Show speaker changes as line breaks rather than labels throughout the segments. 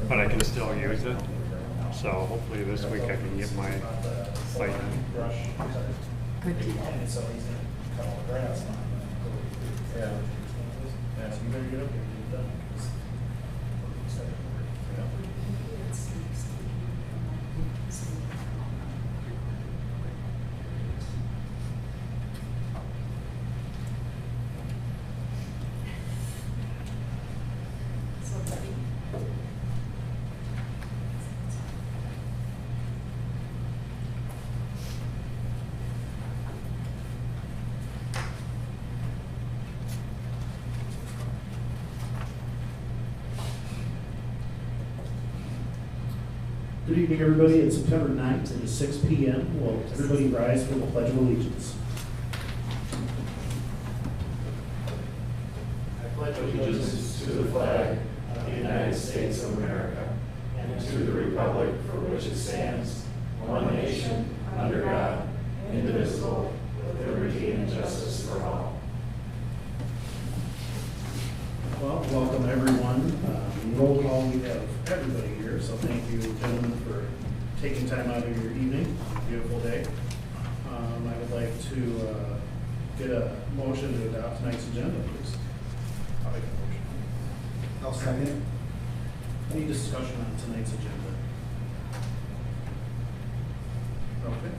but I can still use it. So hopefully this week I can get my site.
Good deal.
And so he's gonna cut all the grass. Yeah. Yeah, so you better get up there and get it done.
Good evening, everybody. It's September 9th. It is 6 p.m. Will everybody rise for the Pledge of Allegiance?
I pledge allegiance to the flag of the United States of America and to the republic for which it stands, one nation, under God, indivisible, with liberty and justice for all.
Well, welcome everyone. Roll call, we have everybody here, so thank you, gentlemen, for taking time out of your evening. Beautiful day. I would like to get a motion to adopt tonight's agenda, please. I'll make a motion.
I'll second.
Any discussion on tonight's agenda? Okay.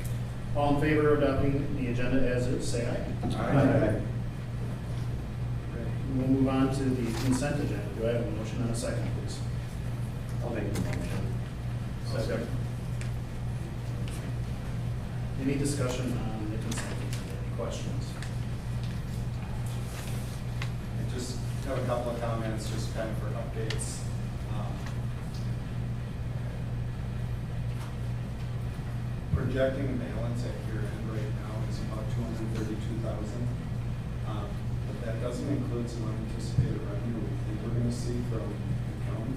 All in favor of adopting the agenda as is, say aye.
Aye.
We'll move on to the consent agenda. Do I have a motion and a second, please?
I'll make the motion.
Second. Any discussion on the consent agenda? Any questions?
I just have a couple of comments, just kind of for updates. Projecting the balance at year end right now is about $232,000. But that doesn't include some unanticipated revenue we think we're going to see from the county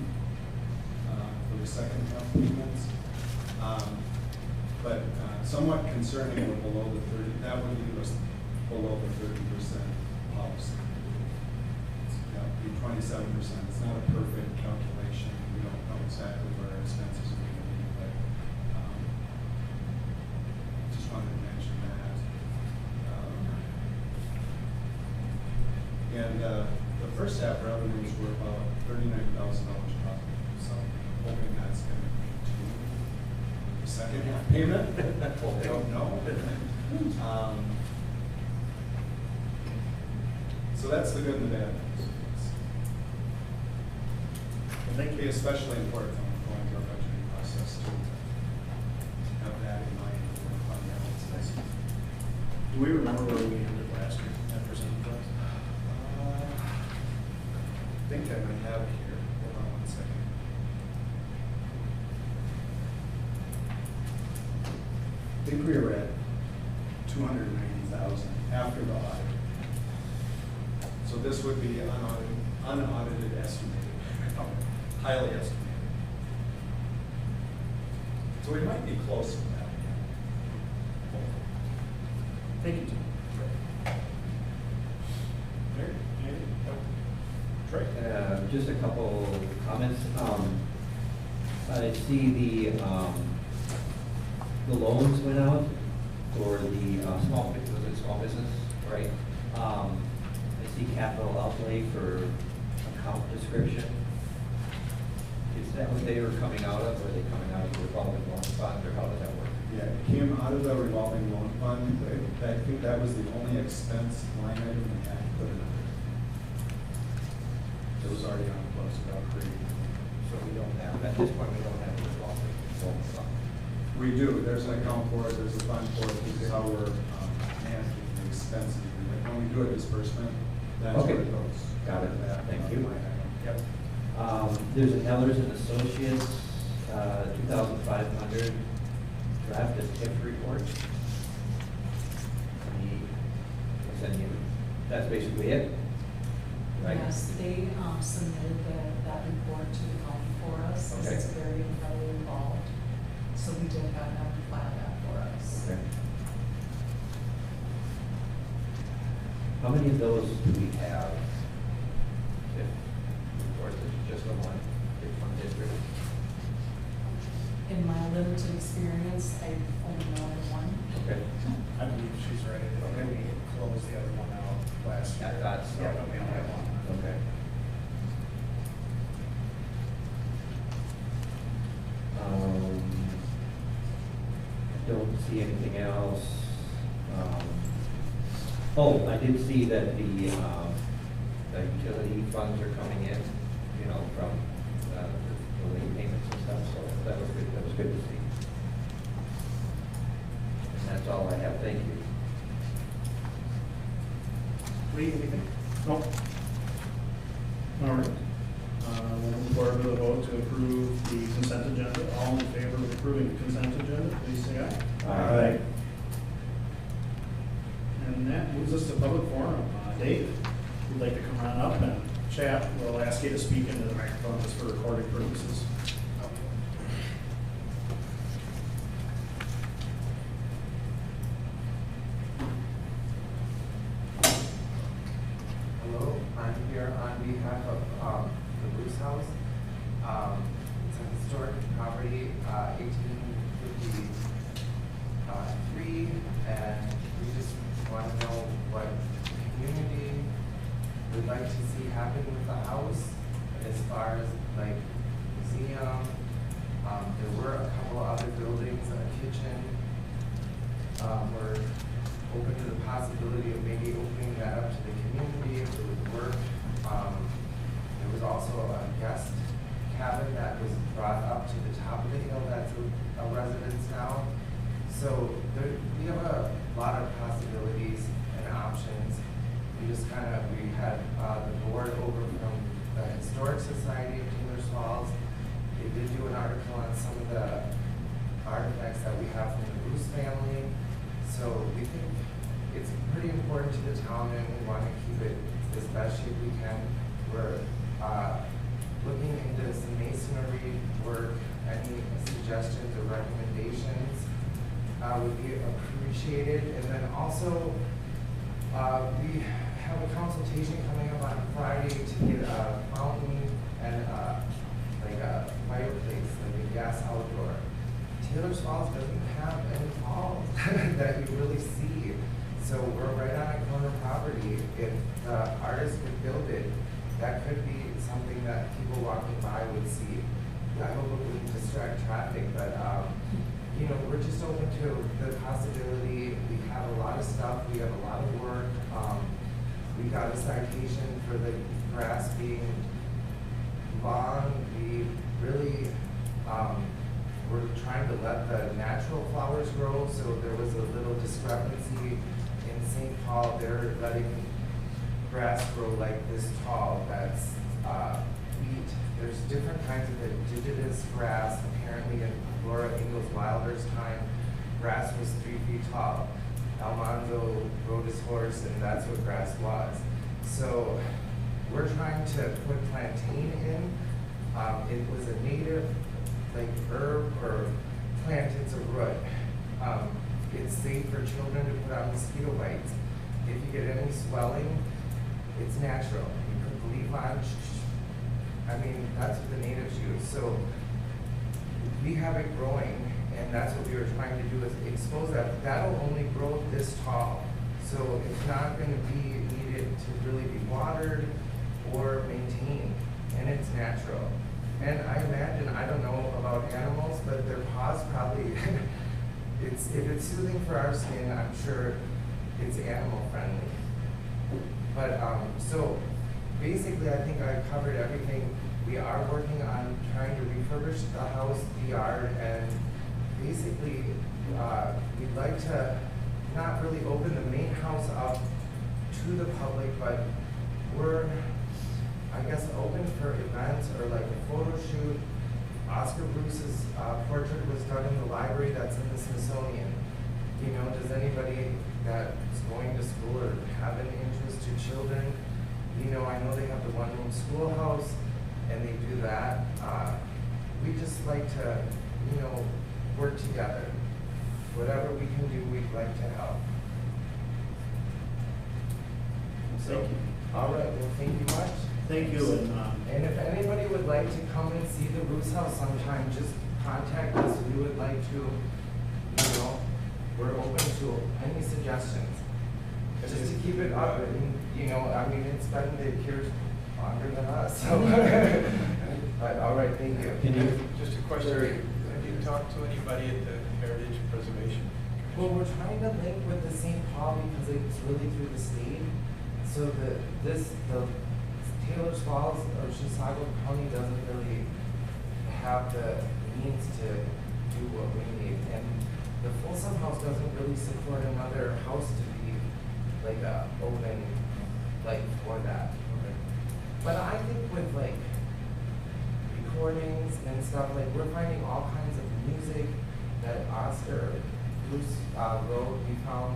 for the second half payments. But somewhat concerning, we're below the 30. That would leave us below the 30% policy. That would be 27%. It's not a perfect calculation. We don't know exactly where our expenses are going to be, but just wanted to mention that. And the first half revenues were about $39,000 positive, so I'm hoping that's going to continue. The second half payment, I don't know. So that's the good and the bad news.
Well, thank
It'll be
you.
especially important when we're going through our budgeting process to have that in mind when we're funding balance.
Do we remember where we ended last year at percentage-wise?
I think I might have it here. Hold on one second. I think we were at 290,000 after the audit. So this would be unaudited estimated, highly estimated. So we might be close to that.
Thank you, Tim.
Mary, anything? No. Trey?
Just a couple comments. I see the loans went out for the small business, right? I see capital outlay for account description. Is that what they were coming out of? Or are they coming out of the revolving loan fund, or how does that work?
Yeah, it came out of the revolving loan fund. I think that was the only expense line item we had to put it under. It was already on the books without creating.
So we don't have, at this point, we don't have a revolving loan fund.
We do, there's an account for it, there's a fund for it, this is how we're managing the expenses. When we do a disbursement, that's
Okay.
where it goes.
Got it.
That
Thank you.
line item. Yep.
There's a Hellers and Associates, 2,500 draft and TIF report. That's basically it, right?
Yes, they submitted that report to the county for us, because
Okay.
it's very heavily involved. So we did have them file that for us.
Okay. How many of those do we have? TIF reports, is it just the one district?
limited experience, I only know of one.
Okay.
I believe she's right. I think we closed the other one out last year.
I thought so.
Yeah, but we only have one.
Okay. Don't see anything else. Oh, I did see that the utility funds are coming in, you know, from the late payments and stuff, so that was good, to see. And that's all I have, thank you.
Lee, anything? No. All right. We'll move forward to the vote to approve the consent agenda. All in favor of approving the consent agenda, please say aye.
Aye.
And that moves us to public forum. Dave, if you'd like to come on up and chat, we'll ask you to speak into the microphone just for recording purposes.
Hello, I'm here on behalf of the Bruce House. It's a historic property, 1853, and we just want to know what the community would like to see happen with the house as far as like museum. There were a couple other buildings, a kitchen. We're open to the possibility of maybe opening that up to the community if it would work. There was also a guest cabin that was brought up to the top of the hill that's a residence now. So we have a lot of possibilities and options. We had the board over from the Historic Society of Taylor's Falls. They did do an article on some of the artifacts that we have from the Bruce family. So we think it's pretty important to the town and we want to keep it as best shape we can. We're looking into some masonry work. Any suggestions or recommendations would be appreciated. And then also, we have a consultation coming up on Friday to get a fountain and like a fireplace, like a gas outdoor. Taylor's Falls doesn't have any falls that you really see. So we're right on a corner property. If the artist could build it, that could be something that people walking by would see. I hope it wouldn't distract traffic, but you know, we're just open to the possibility. We have a lot of stuff. We have a lot of work. We got a citation for the grass being long. We really we're trying to let the natural flowers grow, so there was a little discrepancy in St. Paul. They're letting grass grow like this tall, that's wheat. There's different kinds of indigenous grass. Apparently in Laura Ingalls Wilder's time, grass was 3 feet tall. Almanzo rode his horse and that's what grass was. So we're trying to put plantain in. It was a native like herb or plant, it's a root. It's safe for children to put on mosquito bites. If you get any swelling, it's natural. You put the leaf on, I mean, that's what the natives use. So we have it growing, and that's what we were trying to do is expose that. That'll only grow this tall. So it's not going to be needed to really be watered or maintained, and it's natural. And I imagine, I don't know about animals, but their paws probably, if it's soothing for our skin, I'm sure it's animal friendly. But so basically I think I've covered everything. We are working on trying to refurbish the house, the yard, and basically we'd like to not really open the main house up to the public, but we're, I guess, open for events or like a photo shoot. Oscar Bruce's portrait was done in the library that's in the Smithsonian. You know, does anybody that's going to school or have an interest to children, you know, I know they have the one-room schoolhouse and they do that. We just like to, you know, work together. Whatever we can do, we'd like to help.
Thank you.
All right, well, thank you much.
Thank you, and,
And if anybody would like to come and see the Roos House sometime, just contact us. We would like to, we're open to any suggestions. Just to keep it up, and, I mean, it's been here longer than us, so. But, all right, thank you.
Can you,
Just a question, have you talked to anybody at the Heritage Preservation?
Well, we're trying to link with the St. Paul because it's really through the state. So the Taylor's Falls or Chisago County doesn't really have the means to do what we need. And the Folsom House doesn't really support another house to be like a open, like for that. But I think with like recordings and stuff, like we're finding all kinds of music that Oscar Bruce wrote. We found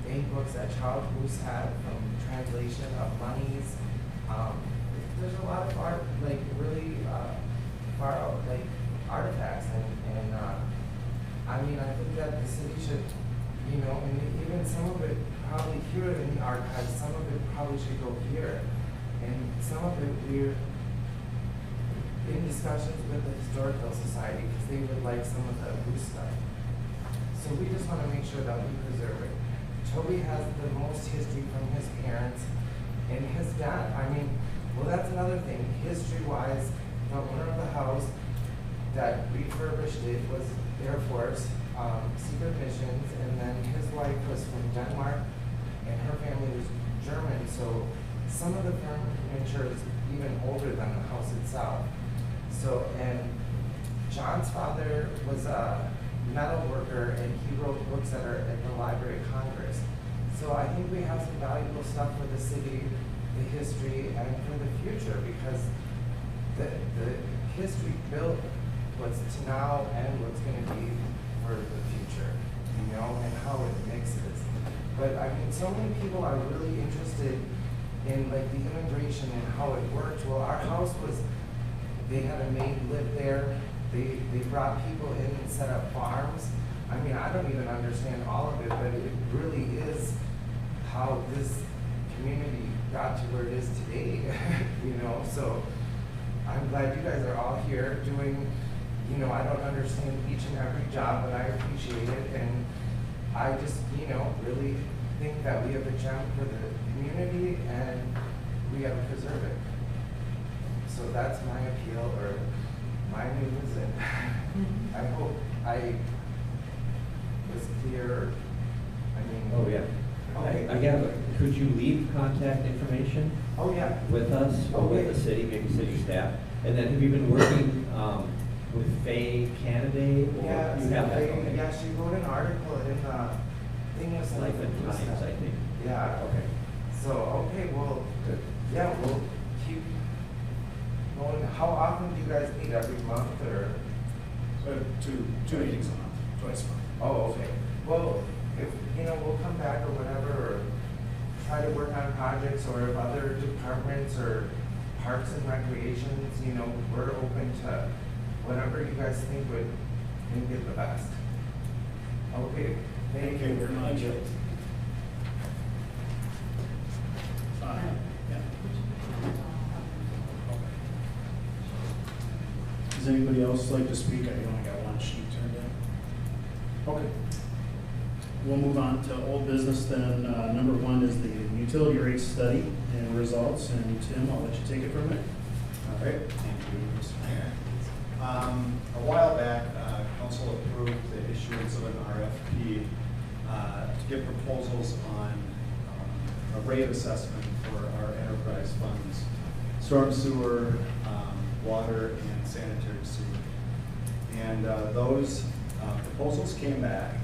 bank books that Charles Bruce had from translation of monies. There's a lot of art, like really far out, like artifacts, and I mean, I think that the city should, and even some of it probably here in the archives, some of it probably should go here, and some of it we're in discussions with the Historical Society because they would like some of the Bruce stuff. So we just want to make sure that we preserve it. Toby has the most history from his parents and his dad. I mean, well, that's another thing. History-wise, the owner of the house that refurbished it was Air Force, Secret Missions, and then his wife was from Denmark, and her family was German. So some of the furniture is even older than the house itself. So, and John's father was a metal worker, and he wrote books that are at the Library of Congress. So I think we have some valuable stuff for the city, the history, and for the future, because the history built what's to now and what's going to be for the future, and how it mixes. But I mean, so many people are really interested in like the immigration and how it worked. Well, our house was, they had a maid live there. They brought people in and set up farms. I mean, I don't even understand all of it, but it really is how this community got to where it is today, So I'm glad you guys are all here doing, I don't understand each and every job, but I appreciate it. And I just, really think that we have a gem for the community and we have to preserve it. So that's my appeal, or my news, and I hope I was clear. I mean,
oh yeah.
Okay.
Could you leave contact information
Oh yeah.
with us or with the city, maybe city staff? And then have you been working with Faye Canaday? Or
Yeah.
you have that? Okay.
Yeah, she wrote an article in thing was
Life and Times, I think.
Yeah.
Okay.
So okay, well,
Good.
yeah, we'll keep going. How often do you guys meet? Every month or?
two meetings a month, twice a month.
Oh, okay. Well, if, we'll come back or whatever, or try to work on projects, or if other departments or parks and recreations, we're open to whatever you guys think would make it the best. Okay, thank you very much.
Yeah. Does anybody else like to speak? I only got one sheet turned in. Okay. We'll move on to old business then. Number one is the utility rate study and results. And Tim, I'll let you take it from there.
All right, thank you, Mr. Mayor. A while back, council approved the issuance of an RFP to get proposals on a rate assessment for our enterprise funds, storm sewer, water, and sanitary sewer. And those proposals came back.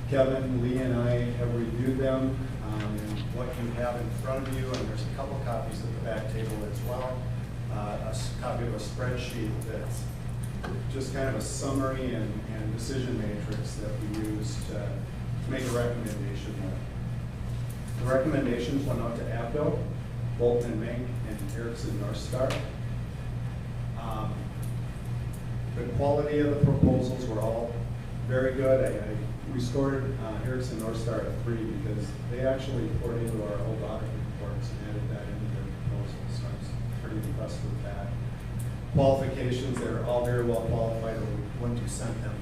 Kevin, Lee, and I have reviewed them, and what you have in front of you, and there's a couple copies at the back table as well, copy of a spreadsheet that's just kind of a summary and decision matrix that we use to make a recommendation with. The recommendations went out to Abdo, Bolton and Mink, and Erickson North Star. The quality of the proposals were all very good. We scored Erickson North Star a 3 because they actually poured into our old audit reports and added that into their proposal. pretty impressed with that. Qualifications, they're all very well qualified, or we wouldn't have sent them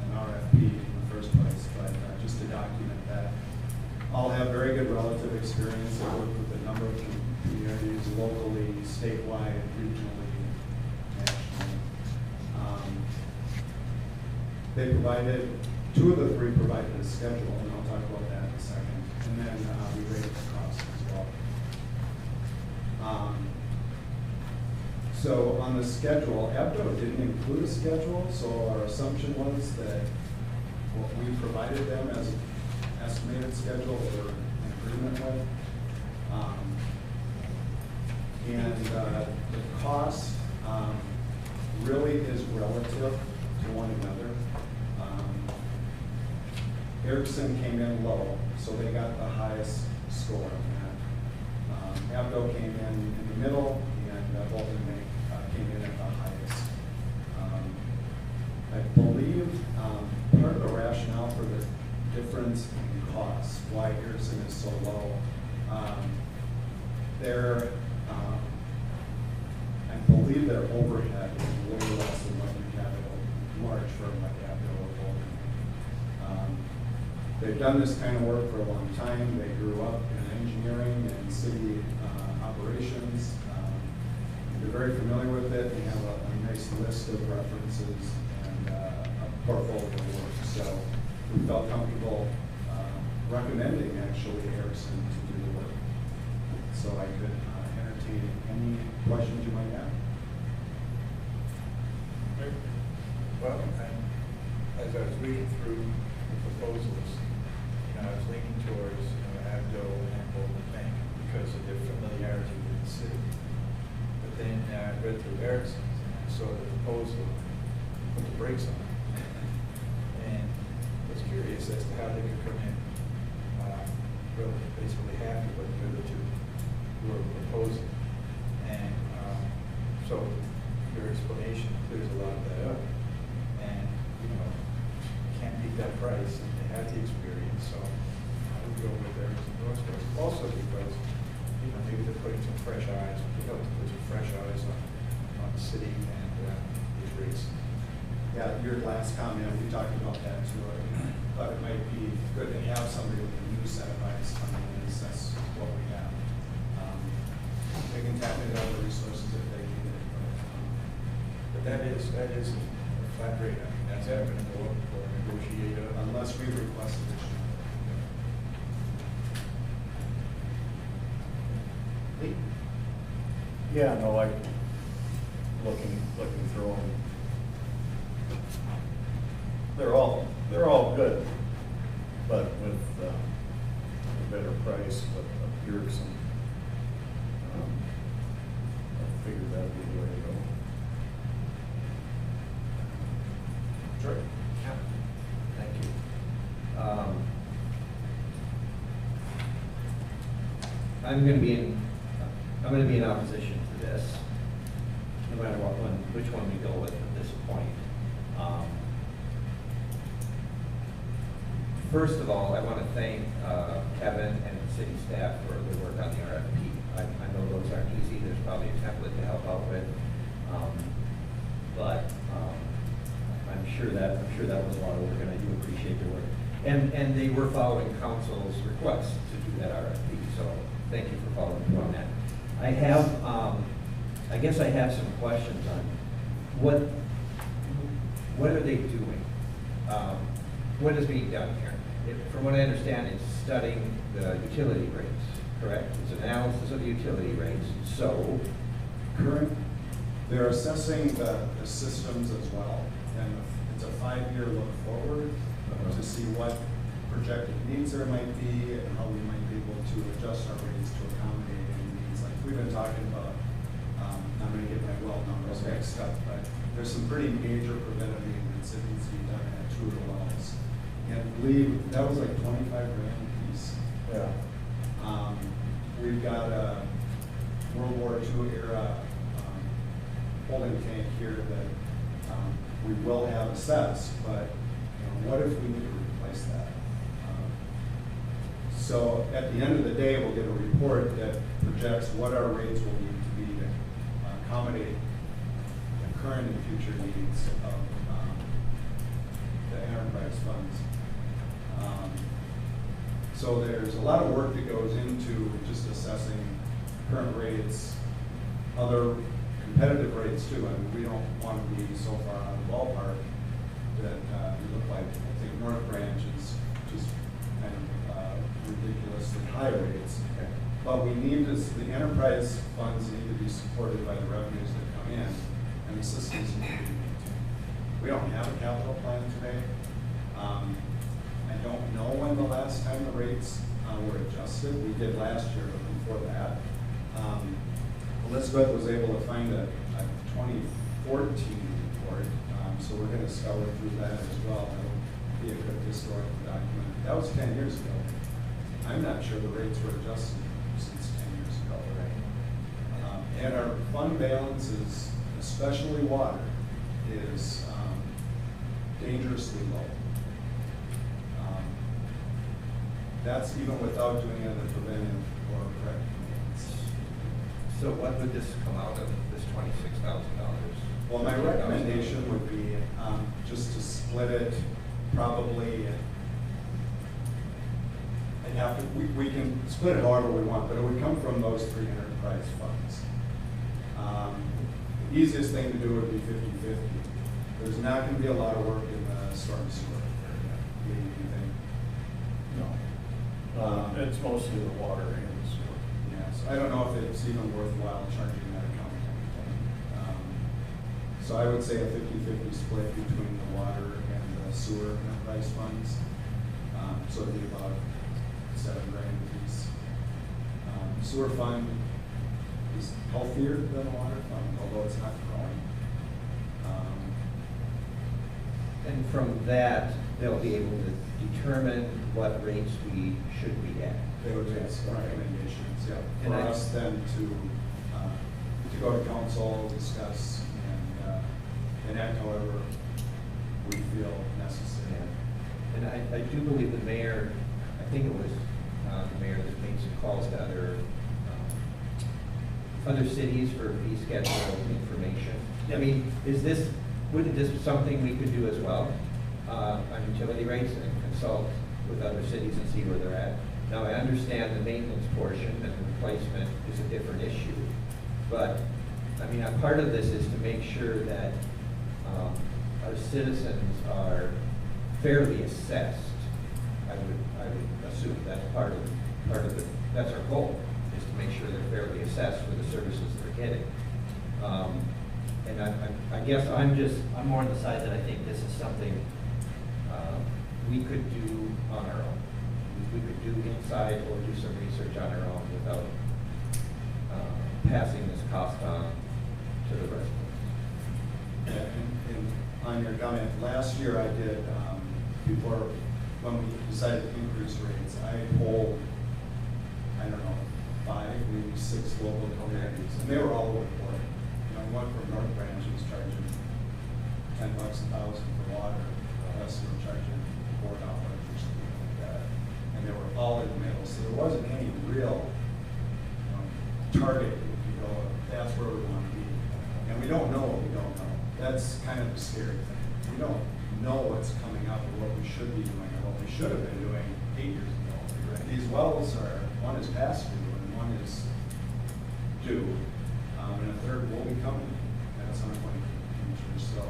an RFP in the first place, but just to document that. All have very good relative experience. They work with a number of communities locally, statewide, regionally, nationally. They provided, 2 of the 3 provided a schedule, and I'll talk about that in a second. And then we rated the cost as well. So on the schedule, Abdo didn't include a schedule, so our assumption was that what we provided them as an estimated schedule or an agreement with. And the cost really is relative to one another. Erickson came in low, so they got the highest score on that. Abdo came in the middle, and Bolton came in at the highest. I believe part of the rationale for the difference in costs, why Erickson is so low, I believe their overhead is way less than what you have at a large firm like Abdo or Bolton. They've done this kind of work for a long time. They grew up in engineering and city operations. They're very familiar with it. They have a nice list of references and a portfolio of work. So we felt comfortable recommending actually Erickson to do the work. So I could entertain any questions you might have.
Well, as I was reading through the proposals, I was leaning towards Abdo and Bolton Bank because of their familiarity with the city. But then I read through Erickson's and I saw the proposal, put the brakes on it. And was curious as to how they could come in basically happy with the other 2 were proposing. And so your explanation clears a lot of that up. And, can't beat that price. And they had the experience, so I would go with Erickson Northwest. Also because, maybe they're putting some fresh eyes, we help to put some fresh eyes on the city and these rates.
Yeah, your last comment, we talked about that too. I thought it might be good to have somebody with a new set of eyes coming in and assess what we have. They can tap into other resources if they need it.
But that is a flat rate. I mean, that's not going to go up or negotiate up.
Unless we request additional. Lee?
Yeah, no, like, looking through them. They're all good, but with a better price, with Erickson, I figured that'd be the way to go.
Sure. Yeah. Thank you. I'm going to be in opposition to this, no matter which one we go with at this point. First of all, I want to thank Kevin and the city staff for their work on the RFP. I know those aren't easy. There's probably a template to help out with, but I'm sure that was a lot of work, and I do appreciate their work. And they were following council's request to do that RFP, so thank you for following through on that. I guess I have some questions on what are they doing? What is being done here? From what I understand, it's studying the utility rates, correct? It's an analysis of the utility rates. So,
They're assessing the systems as well, and it's a 5-year look forward to see what projected needs there might be and how we might be able to adjust our rates to accommodate any needs. Like we've been talking about, I'm going to get my well numbers mixed up, but there's some pretty major preventative maintenance that needs to be done at 2 of the wells. And I believe that was like $25,000 a piece.
Yeah.
We've got a World War II era holding tank here that we will have assessed, but what if we need to replace that? So at the end of the day, we'll get a report that projects what our rates will need to be to accommodate the current and future needs of the enterprise funds. So there's a lot of work that goes into just assessing current rates, other competitive rates too. I mean, we don't want to be so far out of the ballpark that we look like, I think North Branch is just kind of ridiculously high rates. But we need to, the enterprise funds need to be supported by the revenues that come in, and the systems need to be maintained. We don't have a capital plan today. I don't know when the last time the rates were adjusted. We did last year, but before that. Elizabeth was able to find a 2014 report, so we're going to scour through that as well. That'll be a good historical document. That was 10 years ago. I'm not sure the rates were adjusted since 10 years ago. And our fund balances, especially water, is dangerously low. That's even without doing any preventive or corrective maintenance.
So what would this come out of, this $26,000?
Well, my recommendation would be just to split it probably, and have to, we can split it however we want, but it would come from those three enterprise funds. The easiest thing to do would be 50-50. There's not going to be a lot of work in the storm sewer area. Do you think?
No. It's mostly the water and the sewer.
Yes, I don't know if it's even worthwhile charging that account. So I would say a 50-50 split between the water and the sewer enterprise funds. So it'd be about $7,000 a piece. Sewer fund is healthier than the water fund, although it's not growing.
And from that, they'll be able to determine what rates we should be at.
They would make some recommendations, yeah,
And
for
I-
us then to go to council, discuss, and enact however we feel necessary.
And I do believe the mayor, I think it was the mayor that made some calls to other cities for fee schedule information. I mean, wouldn't this be something we could do as well on utility rates and consult with other cities and see where they're at? Now, I understand the maintenance portion and the replacement is a different issue, but I mean, a part of this is to make sure that our citizens are fairly assessed. I would assume that's part of it. That's our goal, is to make sure they're fairly assessed for the services they're getting. And I guess I'm more on the side that I think this is something we could do on our own. We could do inside or do some research on our own without passing this cost on to the residents.
And on your comment, last year I did, when we decided to increase rates, I polled, I don't know, 5, maybe 6 local communities, and they were all over the board. One from North Branch was charging $10 a thousand for water, the rest were charging $4 or something like that. And they were all in the middle, so there wasn't any real target if you go, that's where we want to be. And we don't know what we don't know. That's kind of the scary thing. We don't know what's coming up or what we should be doing or what we should have been doing 8 years ago. These wells are, one is past due and one is due. And a third will be coming at some point in the future. So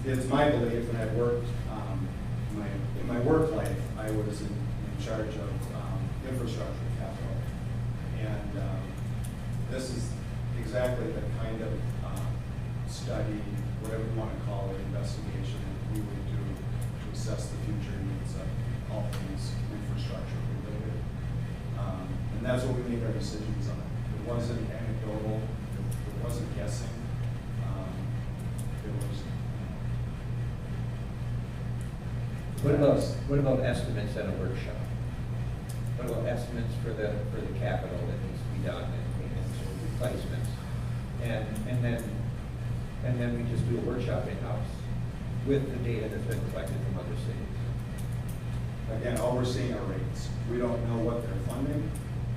it's my belief, and I've worked, in my work life, I was in charge of infrastructure capital. And this is exactly the kind of study, whatever you want to call it, investigation that we would do to assess the future needs of all things infrastructure related. And that's what we made our decisions on. It wasn't anecdotal, it wasn't guessing. It was.
What about estimates at a workshop? What about estimates for the capital that needs to be done and maintenance or replacements? And then we just do a workshop in-house with the data that's been collected from other cities.
Again, overseeing our rates. We don't know what they're funding,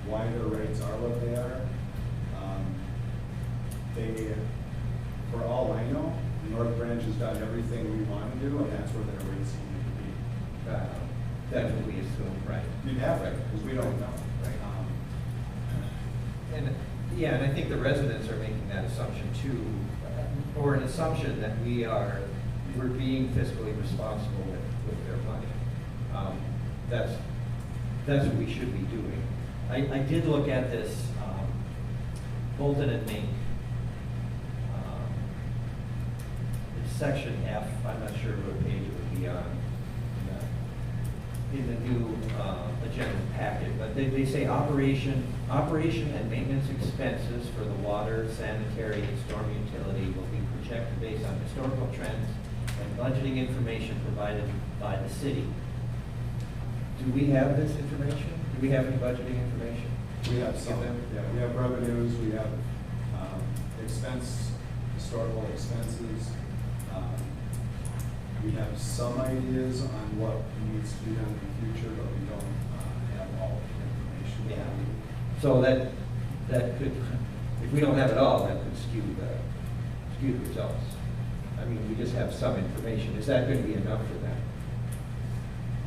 why their rates are what they are. they, for all I know, North Branch has done everything we want to do, and that's where their rates need to be.
That's what we assume, right?
You'd have to, because we don't know.
Right. And, yeah, and I think the residents are making that assumption too, or an assumption that we're being fiscally responsible with their money. That's what we should be doing. I did look at this, Bolton and Mink. It's section F, I'm not sure what page it would be on in the new agenda packet, but they say operation and maintenance expenses for the water, sanitary, and storm utility will be projected based on historical trends and budgeting information provided by the city. Do we have this information? Do we have any budgeting information?
We have some,
Give them?
yeah, we have revenues, we have historical expenses. We have some ideas on what needs to be done in the future, but we don't have all the information.
Yeah. So that could, if we don't have it all, that could skew the results. I mean, we just have some information. Is that going to be enough for them?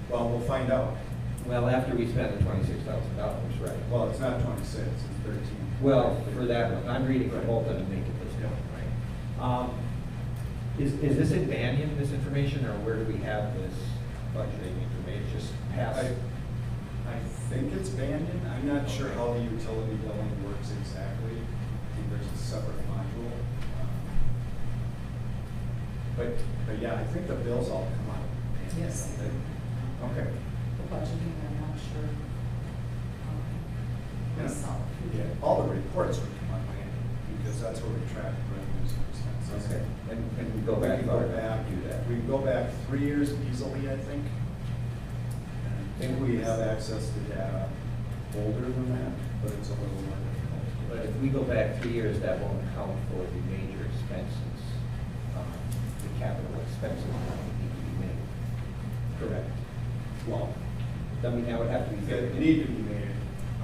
Well, we'll find out.
Well, after we spend the $26,000, right?
Well, it's not 26, it's 13.
Well, for that one, I'm reading from Bolton and Mink at this point, right? Is this in Banyan, this information, or where do we have this budgeting information? Just past?
I think it's Banyan. I'm not sure how the utility billing works exactly. I think there's a separate module. But yeah, I think the bills all come out of Banyan.
Yes.
Okay.
The budgeting, I'm not sure. Myself.
Yeah, all the reports would come out of Banyan, because that's where we track revenues and expenses.
Okay, and we go
We
back
can
far
go
enough
back,
to do that.
we can go back 3 years easily, I think. And I think we have access to data older than that, but it's a little more difficult.
But if we go back 3 years, that won't account for the major expenses, the capital expenses that need to be made. Correct.
Well,
I mean, that would have to be
that
figured in.
need to be made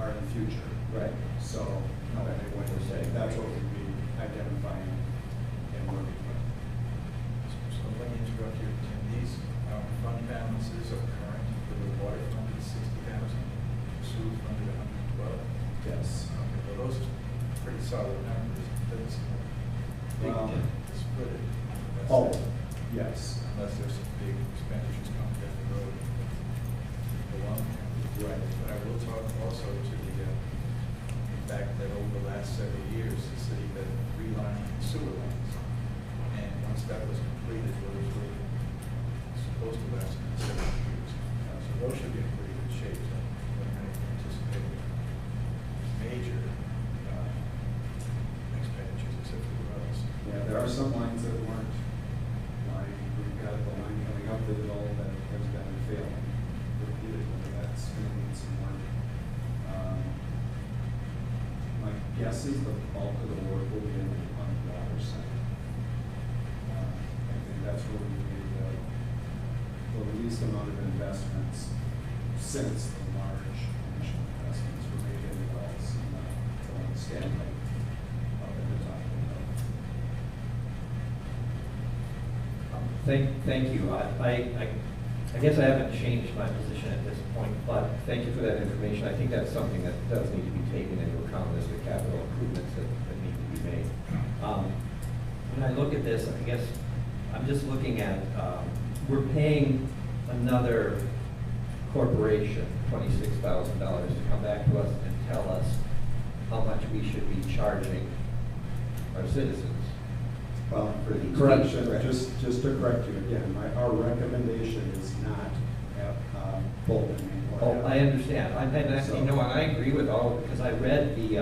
are in the future.
Right.
So, that's what we'd be identifying and working with.
So let me interrupt you, Tim. These fund balances are current for the water fund is 60,000, sewer fund is 112.
Yes.
Okay, well, those are pretty solid numbers. Doesn't seem like big
Well,
to split it. Unless
Oh,
there's-
yes.
Unless there's some big expenditures coming down the road. Along there.
Right.
But I will talk also to the fact that over the last several years, the city had relining sewer lines. And once that was completed, those were supposed to last several years. So those should be in pretty good shape. So we're not anticipating major expenditures except for the roads.
Yeah, there are some lines that weren't lined. We've got the line coming up the hill that has been failing repeatedly. That's going to need some work. My guess is the bulk of the work will be on the water side. I think that's where we made the least amount of investments since the large initial investments were made in the wells and the Stanley up at the top of the hill.
Thank you. I guess I haven't changed my position at this point, but thank you for that information. I think that's something that does need to be taken into account as the capital improvements that need to be made. When I look at this, I guess I'm just looking at, we're paying another corporation $26,000 to come back to us and tell us how much we should be charging our citizens.
Well,
For these
correction,
fees,
just to correct you again, our recommendation is not at Bolton.
Oh, I understand. And I agree with all of it, because I read the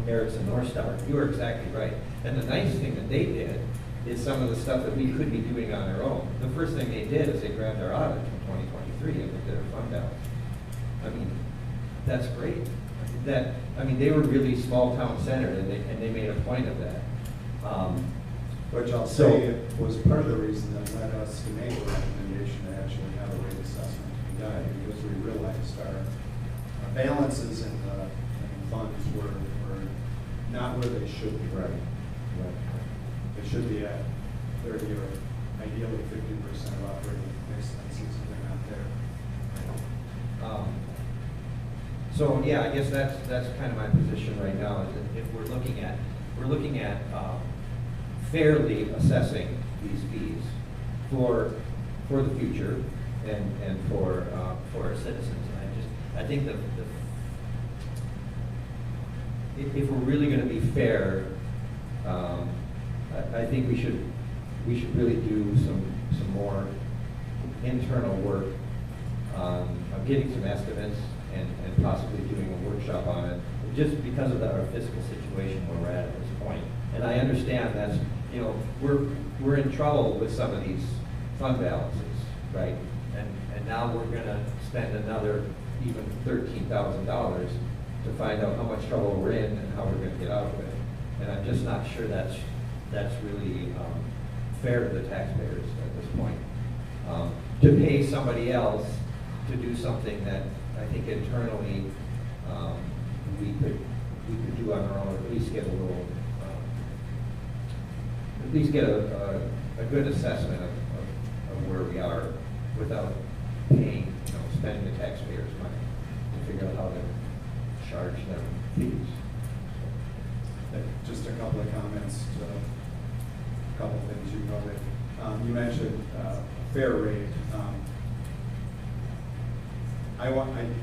Erickson North Star. You were exactly right. And the nice thing that they did is some of the stuff that we could be doing on our own. The first thing they did is they grabbed our audit from 2023 and looked at our fund balance. I mean, that's great. They were really small town centered, and they made a point of that.
Which I'll
So-
say was part of the reason that led us to make a recommendation to actually have a rate assessment to be done, because we realized our balances in the funds were not where they should be.
Right.
It should be at 30 or ideally 50% of operating expenses if they're not there.
So, yeah, I guess that's kind of my position right now, is that if we're looking at fairly assessing these fees for the future and for our citizens. And I think if we're really going to be fair, I think we should really do some more internal work on getting some estimates and possibly doing a workshop on it, just because of our fiscal situation where we're at this point. And I understand that's, you know, we're in trouble with some of these fund balances, right? And now we're gonna spend another even $13,000 to find out how much trouble we're in and how we're gonna get out of it. And I'm just not sure that's really fair to the taxpayers at this point. To pay somebody else to do something that I think internally we could do on our own, or at least get a little, at least get a good assessment of where we are without paying, you know, spending the taxpayers' money to figure out how to charge them fees.
Just a couple of comments to a couple of things you noted. You mentioned fair rate.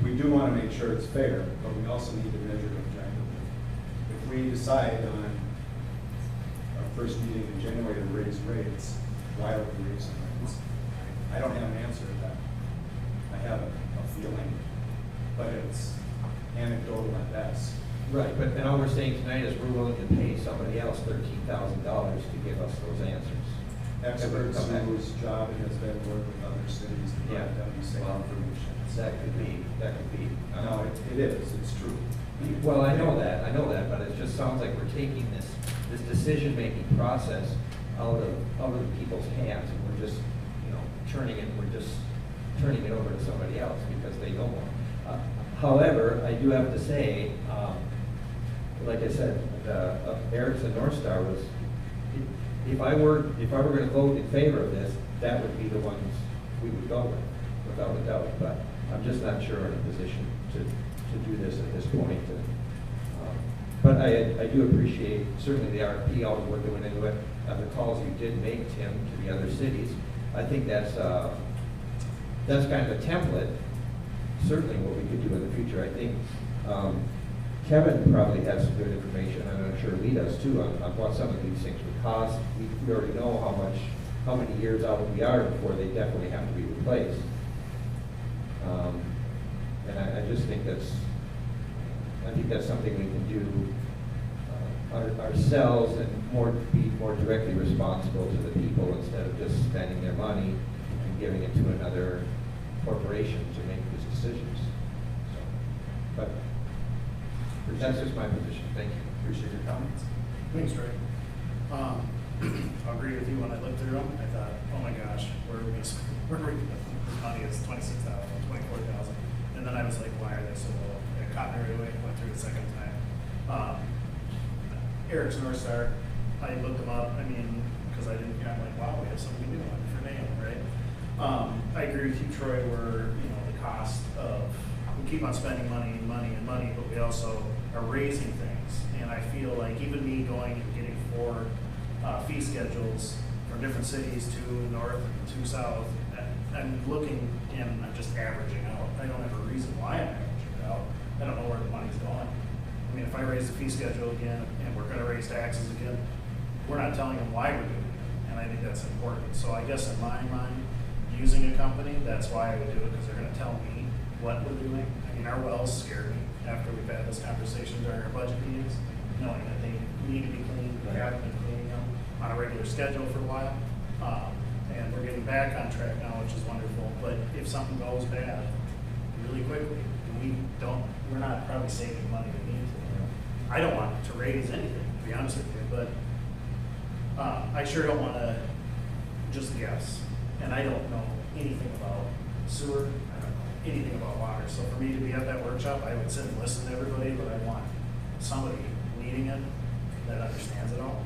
We do want to make sure it's fair, but we also need to measure it objectively. If we decide on our first meeting in January to raise rates, why are we raising rates? I don't have an answer to that. I have a feeling, but it's anecdotal at best.
Right, but and all we're saying tonight is we're willing to pay somebody else $13,000 to give us those answers.
Experts whose job it has been to work with other cities to
Yeah.
provide them the same
Well,
information.
That could be.
No, it is, it's true.
Well, I know that, but it just sounds like we're taking this decision-making process out of people's hands, and we're just, you know, turning it over to somebody else because they know more. However, I do have to say, like I said, Erickson North Star was, if I were going to vote in favor of this, that would be the ones we would go with, without a doubt. But I'm just not sure in a position to do this at this point. But I do appreciate certainly the RFP, all the work that went into it, the calls you did make, Tim, to the other cities. I think that's kind of a template, certainly what we could do in the future. I think Kevin probably has some good information, and I'm sure Lee does too, on what some of these things would cost. We already know how many years out we are before they definitely have to be replaced. And I just think that's something we can do ourselves and be more directly responsible to the people instead of just spending their money and giving it to another corporation to make these decisions. So, but that's just my position. Thank you.
Appreciate your comments.
Thanks, Ray. I'll agree with you. When I looked through them, I thought, oh my gosh, where are we this money is $26,000, $24,000. And then I was like, why are they so low? It caught me right away, went through the second time. Eric's North Star, I looked them up, I mean, because I'm like, wow, we have something new on for name, right? I agree with you, Troy, where, you know, the cost of, we keep on spending money, but we also are raising things. And I feel like even me going and getting 4 fee schedules from different cities, 2 north, 2 south, I'm looking and I'm just averaging out. I don't have a reason why I'm averaging it out. I don't know where the money's going. I mean, if I raise the fee schedule again and we're going to raise taxes again, we're not telling them why we're doing it. And I think that's important. So I guess in my mind, using a company, that's why I would do it, because they're going to tell me what we're doing. I mean, our wells scare me after we've had this conversation during our budget meetings, knowing that they need to be cleaned. We haven't been cleaning them on a regular schedule for a while. And we're getting back on track now, which is wonderful. But if something goes bad really quickly, we're not probably saving money we need to. I don't want to raise anything, to be honest with you, but I sure don't want to just guess. And I don't know anything about sewer. I don't know anything about water. So for me to be at that workshop, I would sit and listen to everybody, but I want somebody leading it that understands it all.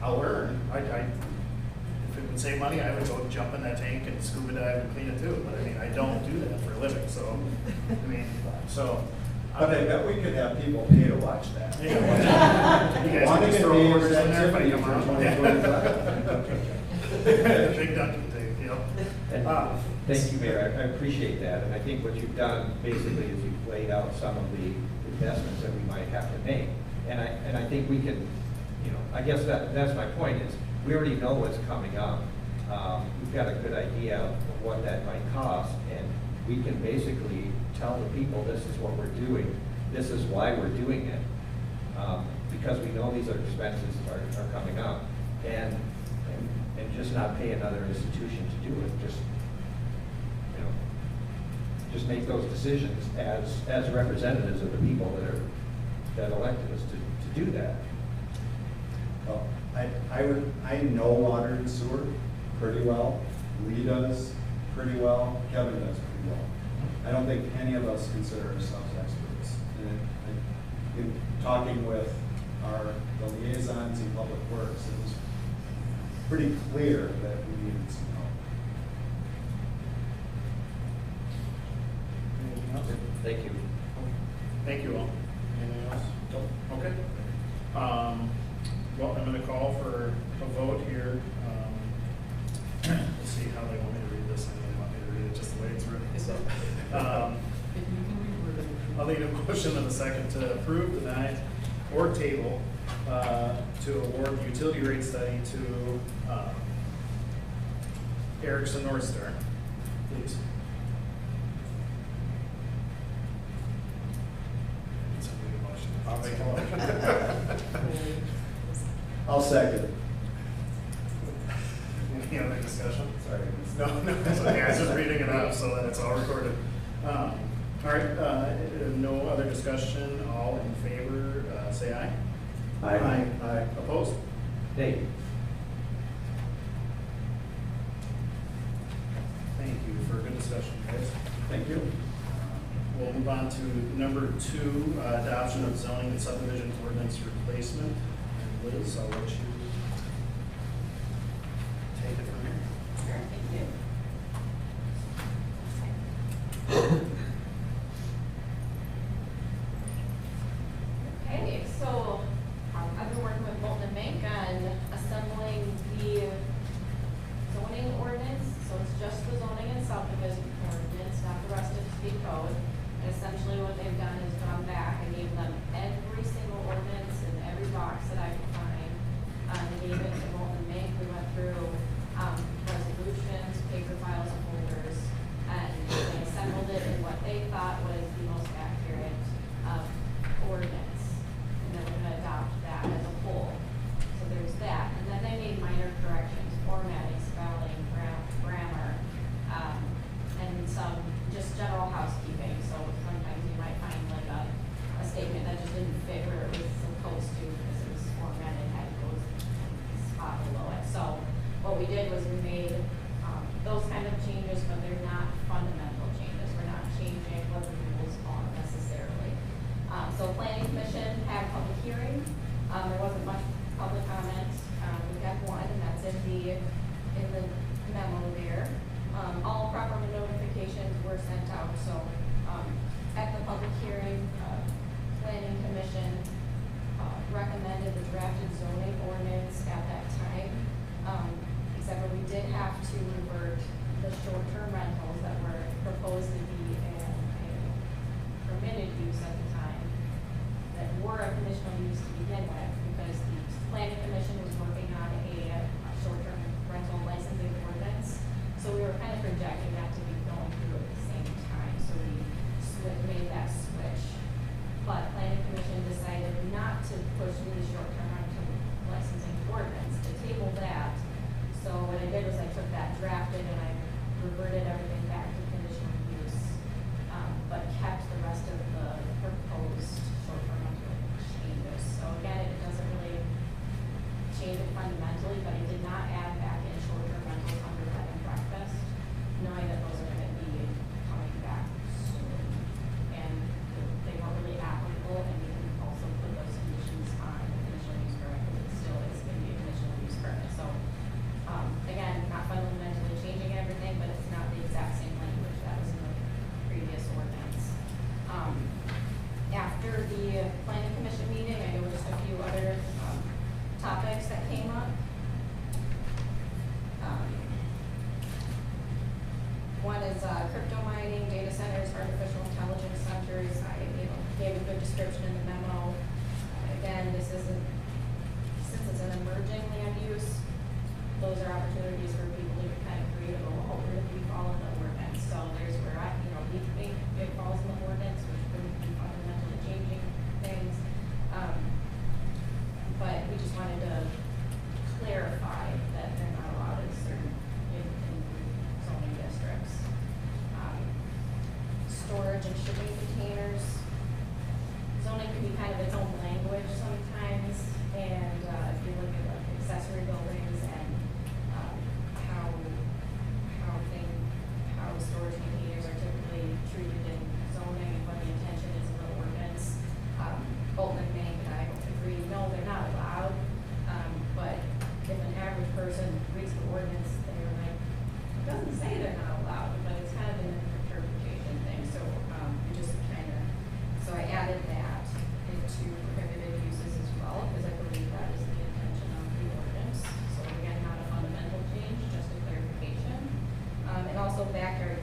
I'll learn. If it would save money, I would go jump in that tank and scuba dive and clean it too. But I mean, I don't do that for a living, so, I mean, so.
But I bet we could have people pay to watch that.
You guys
Want
can
to
just
get
throw
me
orders in there if I
activity
come
for
out.
2025.
Big ducky thing, you know.
And thank you, Mayor, I appreciate that, and I think what you've done basically is you've laid out some of the investments that we might have to make. And I think we can, you know, I guess that's my point is, we already know what's coming up. We've got a good idea of what that might cost, and we can basically tell the people, this is what we're doing, this is why we're doing it. Because we know these expenses are coming up, and just not pay another institution to do it, just, you know, just make those decisions as representatives of the people that elected us to do that.
Well, I know water and sewer pretty well. Lee does pretty well. Kevin does pretty well. I don't think any of us consider ourselves experts. And in talking with the liaisons in public works, it was pretty clear that we needed some help.
Anything else?
Thank you.
Thank you all. Anything else? Okay. Well, I'm gonna call for a vote here. Let's see how they want me to read this. I know they want me to read it just the way it's written. So, I'll need a motion and a second to approve, deny, or table to award the utility rate study to Erickson North Star. Please. Somebody make a motion. I'll make a motion.
I'll second.
Any other discussion?
Sorry.
No, it's okay, I was just reading it up so that it's all recorded. All right, no other discussion, all in favor, say aye.
Aye.
Aye. Opposed?
Nay.
Thank you for a good discussion, guys.
Thank you.
We'll move on to number 2, adoption of zoning and subdivision ordinance replacement. And Liz, I'll let you take it from here.
Sure, thank you. Okay, so I've been working with Bolton and Mank on assembling the zoning ordinance. So it's just the zoning and subdivision ordinance, not the rest of the state code. And essentially what they've done is gone back and gave them every single ordinance in every box that I could find. They gave it to Bolton and Mank. We went through resolutions, paper files, and folders, and they assembled it in what they thought was the most accurate ordinance. And then we're gonna adopt that as a whole. So there's that. And then they made minor corrections, formatting, spelling, grammar, and some just general housekeeping. So sometimes you might find like a statement that just didn't fit where it was supposed to because it was formatted, had to go a spot below it. So what we did was we made those kind of changes, but they're not fundamental changes. We're not changing what the rules are necessarily. So Planning Commission had a public hearing. There wasn't much public comment. We got one, and that's in the memo there. All proper notifications were sent out. So at the public hearing, Planning Commission recommended the drafted zoning ordinance at that time. Except for we did have to revert the short-term rentals that were proposed to be a permitted use at the time that were a conditional use to begin with, because the Planning Commission was working on a short-term rental licensing ordinance. So we were kind of projecting that to be going through at the same time. So we made that switch. But Planning Commission decided not to push the short-term rental licensing ordinance, to table that. So what I did was I took that drafted and I reverted everything back to conditional use, but kept the rest of the proposed short-term rental changes. So again, it doesn't really change it fundamentally, but it did not add back in short-term rentals under bed and breakfast, knowing that those are going to be coming back soon. And they weren't really applicable, and we can also put those conditions on the conditional use correctly. It still is going to be a conditional use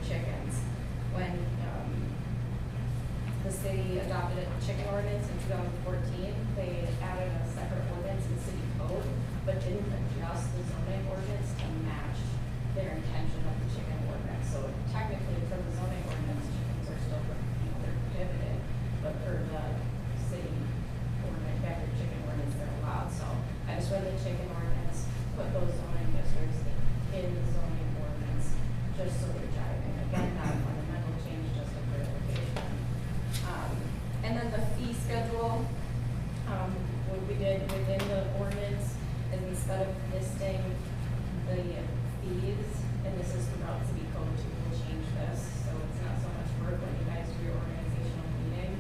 chickens. When, the city adopted a chicken ordinance in 2014, they added a separate ordinance in city code, but didn't adjust the zoning ordinance to match their intention of the chicken ordinance. So technically, from the zoning ordinance, chickens are still, they're prohibited, but for the city ordinance, backyard chicken ordinance, they're allowed. So I just read the chicken ordinance, put those zoning districts in the zoning ordinance, just so they're jiving. Again, not a fundamental change, just a clarification. And then the fee schedule, what we did within the ordinance is instead of listing the fees, and this is throughout city code too, we'll change this, so it's not so much work when you guys do your organizational meeting.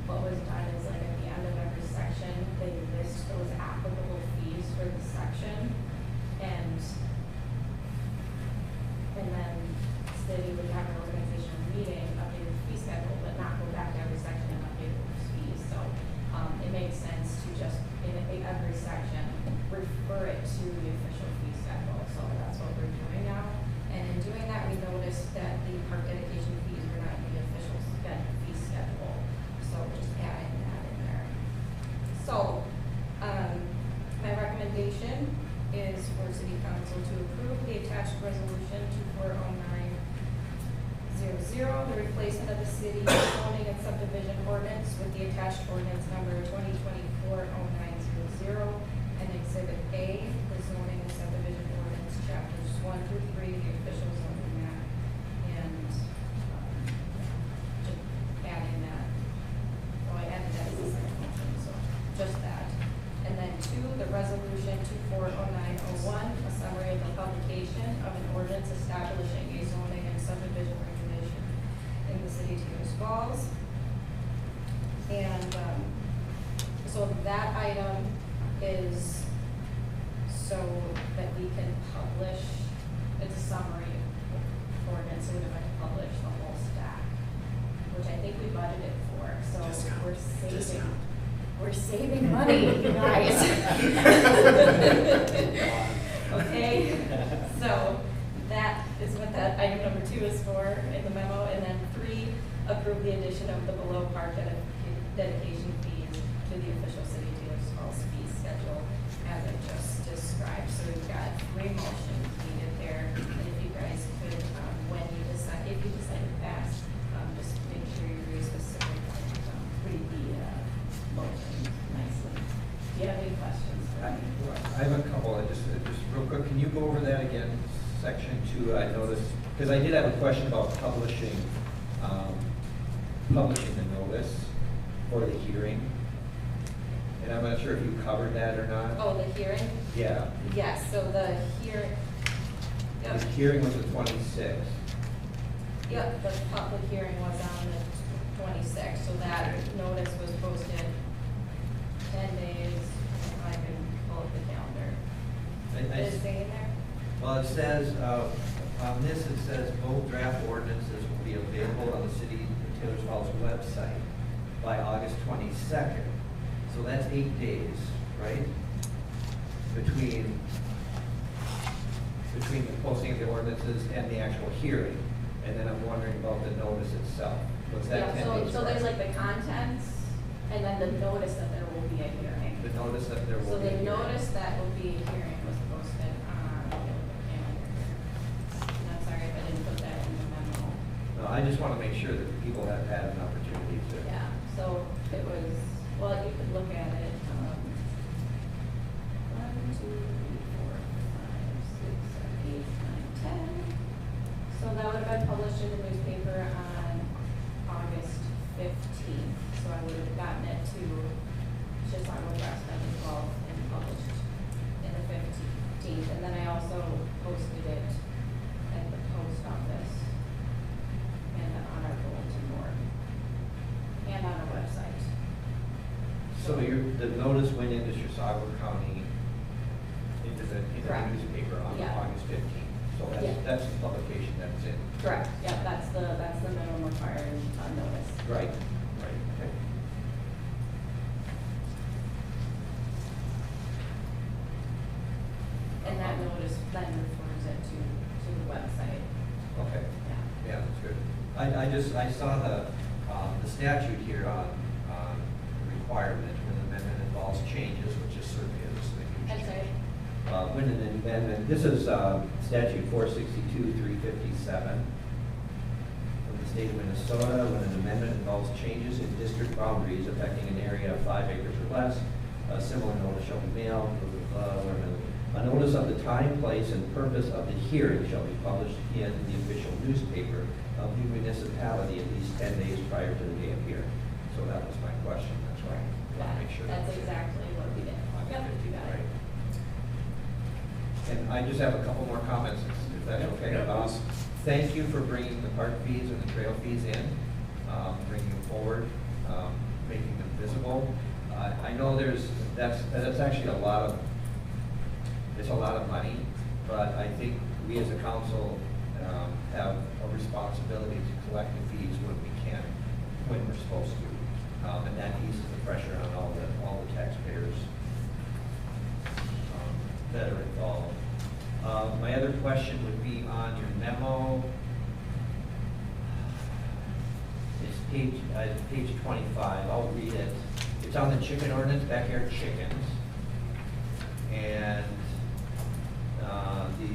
What was done is like at the end of every section, they list those applicable fees for the section, and then city would have an organizational meeting, update the fee schedule, but not go back to every section and update those fees. So it makes sense to just, in every section, refer it to the official fee schedule. So that's what we're doing now. And in doing that, we noticed that the park dedication fees were not in the official fee schedule. So just adding that in there. So my recommendation is for city council to approve the attached resolution 240900, the replacement of the city zoning and subdivision ordinance with the attached ordinance number 2024-0900, and exhibit A, the zoning and subdivision ordinance chapters 1 through 3, the official zoning map, and just adding that. Oh, I added that as a second motion, so just that. And then 2, the resolution 240901, a summary of the publication of an ordinance establishing a zoning and subdivision regulation in the city of Taylor's Falls. And so that item is so that we can publish, it's a summary ordinance, so we don't have to publish the whole stack, which I think we budgeted for, so we're saving. We're saving money, you guys. Okay, so that is what that item number 2 is for in the memo. And then 3, approve the addition of the below park dedication fees to the official city of Taylor's Falls fee schedule as I just described. So we've got 3 motions needed there. And if you guys could, when you decide, if you decide to pass, just make sure you're very specific and read the motion nicely. Do you have any questions for me?
I have a couple, just real quick, can you go over that again, section 2, I noticed, because I did have a question about publishing the notice for the hearing, and I'm not sure if you covered that or not.
Oh, the hearing?
Yeah.
Yes, so the hearing,
The
yep,
hearing was the 26th.
yep, the public hearing was on the 26th, so that notice was posted 10 days, if I can pull up the calendar. Is it in there?
Well, it says, on this, it says both draft ordinances will be available on the city of Taylor's Falls website by August 22nd. So that's 8 days, right? Between the posting of the ordinances and the actual hearing. And then I'm wondering about the notice itself. Was that 10
Yeah,
days?
so there's like the contents, and then the notice that there will be a hearing.
The notice that there
So
will be a
the
hearing.
notice that will be a hearing was posted on, let me look at the calendar here. And I'm sorry if I didn't put that in the memo.
No, I just want to make sure that people have had an opportunity to.
Yeah, so it was, well, you could look at it, 1, 2, 3, 4, 5, 6, 7, 8, 9, 10. So that would have been published in the newspaper on August 15th. So I would have gotten it to Chisago Press on the 12th and published in the 15th. And then I also posted it at the post office and on our bulletin board and on our website.
So the notice went into Chisago County, into the
Correct.
newspaper on
Yeah.
August 15th. So
Yeah.
that's the publication that's in.
Correct, yeah, that's the minimum required notice.
Right, okay.
And that notice then refers it to the website.
Okay.
Yeah.
Yeah, that's good. I saw the statute here on requirement when an amendment involves changes, which is certainly a huge
That's
change.
right.
When an amendment, this is statute 462-357 from the state of Minnesota. When an amendment involves changes in district boundaries affecting an area of 5 acres or less, a similar notice shall be mailed. A notice of the time, place, and purpose of the hearing shall be published in the official newspaper of the municipality at least 10 days prior to the day of hearing. So that was my question, that's why I want to make sure.
That's exactly what we did. Yep, you got it.
And I just have a couple more comments, if that's okay. Thank you for bringing the park fees and the trail fees in, bringing them forward, making them visible. I know that's actually it's a lot of money, but I think we as a council have a responsibility to collect the fees when we can, when we're supposed to. And that eases the pressure on all the taxpayers that are involved. My other question would be on your memo. It's page 25. I'll read it. It's on the chicken ordinance, backyard chickens. And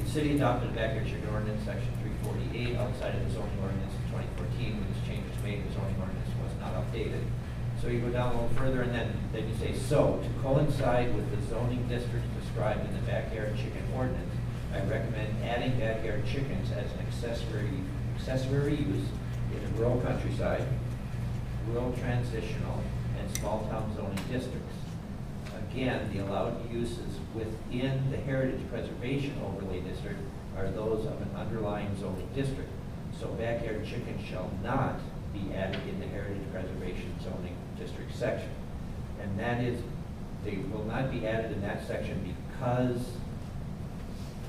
the city adopted a backyard chicken ordinance, section 348, outside of the zoning ordinance in 2014. When this change was made, the zoning ordinance was not updated. So you go down a little further, and then you say, so to coincide with the zoning districts described in the backyard chicken ordinance, I recommend adding backyard chickens as an accessory use in the rural countryside, rural transitional, and small town zoning districts. Again, the allowed uses within the heritage preservation overlay district are those of an underlying zoning district. So backyard chickens shall not be added in the heritage preservation zoning district section. And that is, they will not be added in that section because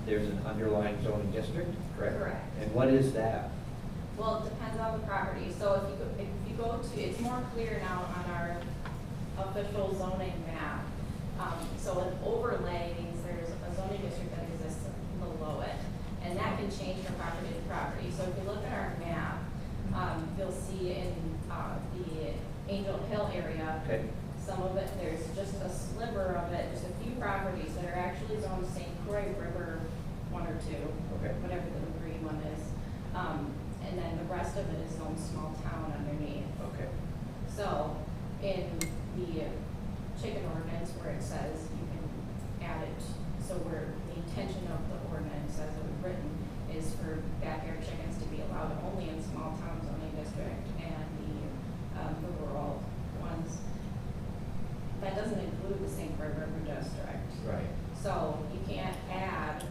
there's an underlying zoning district, correct?
Correct.
And what is that?
Well, it depends on the property. So if you go to, it's more clear now on our official zoning map. So an overlay means there's a zoning district that exists below it, and that can change from property to property. So if you look at our map, you'll see in the Angel Hill area,
Okay.
some of it, there's just a sliver of it, just a few properties that are actually zoned St. Croix River 1 or 2,
Okay.
whatever the green one is. And then the rest of it is zoned small town underneath.
Okay.
So in the chicken ordinance where it says you can add it, so where the intention of the ordinance as it was written is for backyard chickens to be allowed only in small town zoning district and the rural ones. That doesn't include the St. Croix River district.
Right.
So you can't add,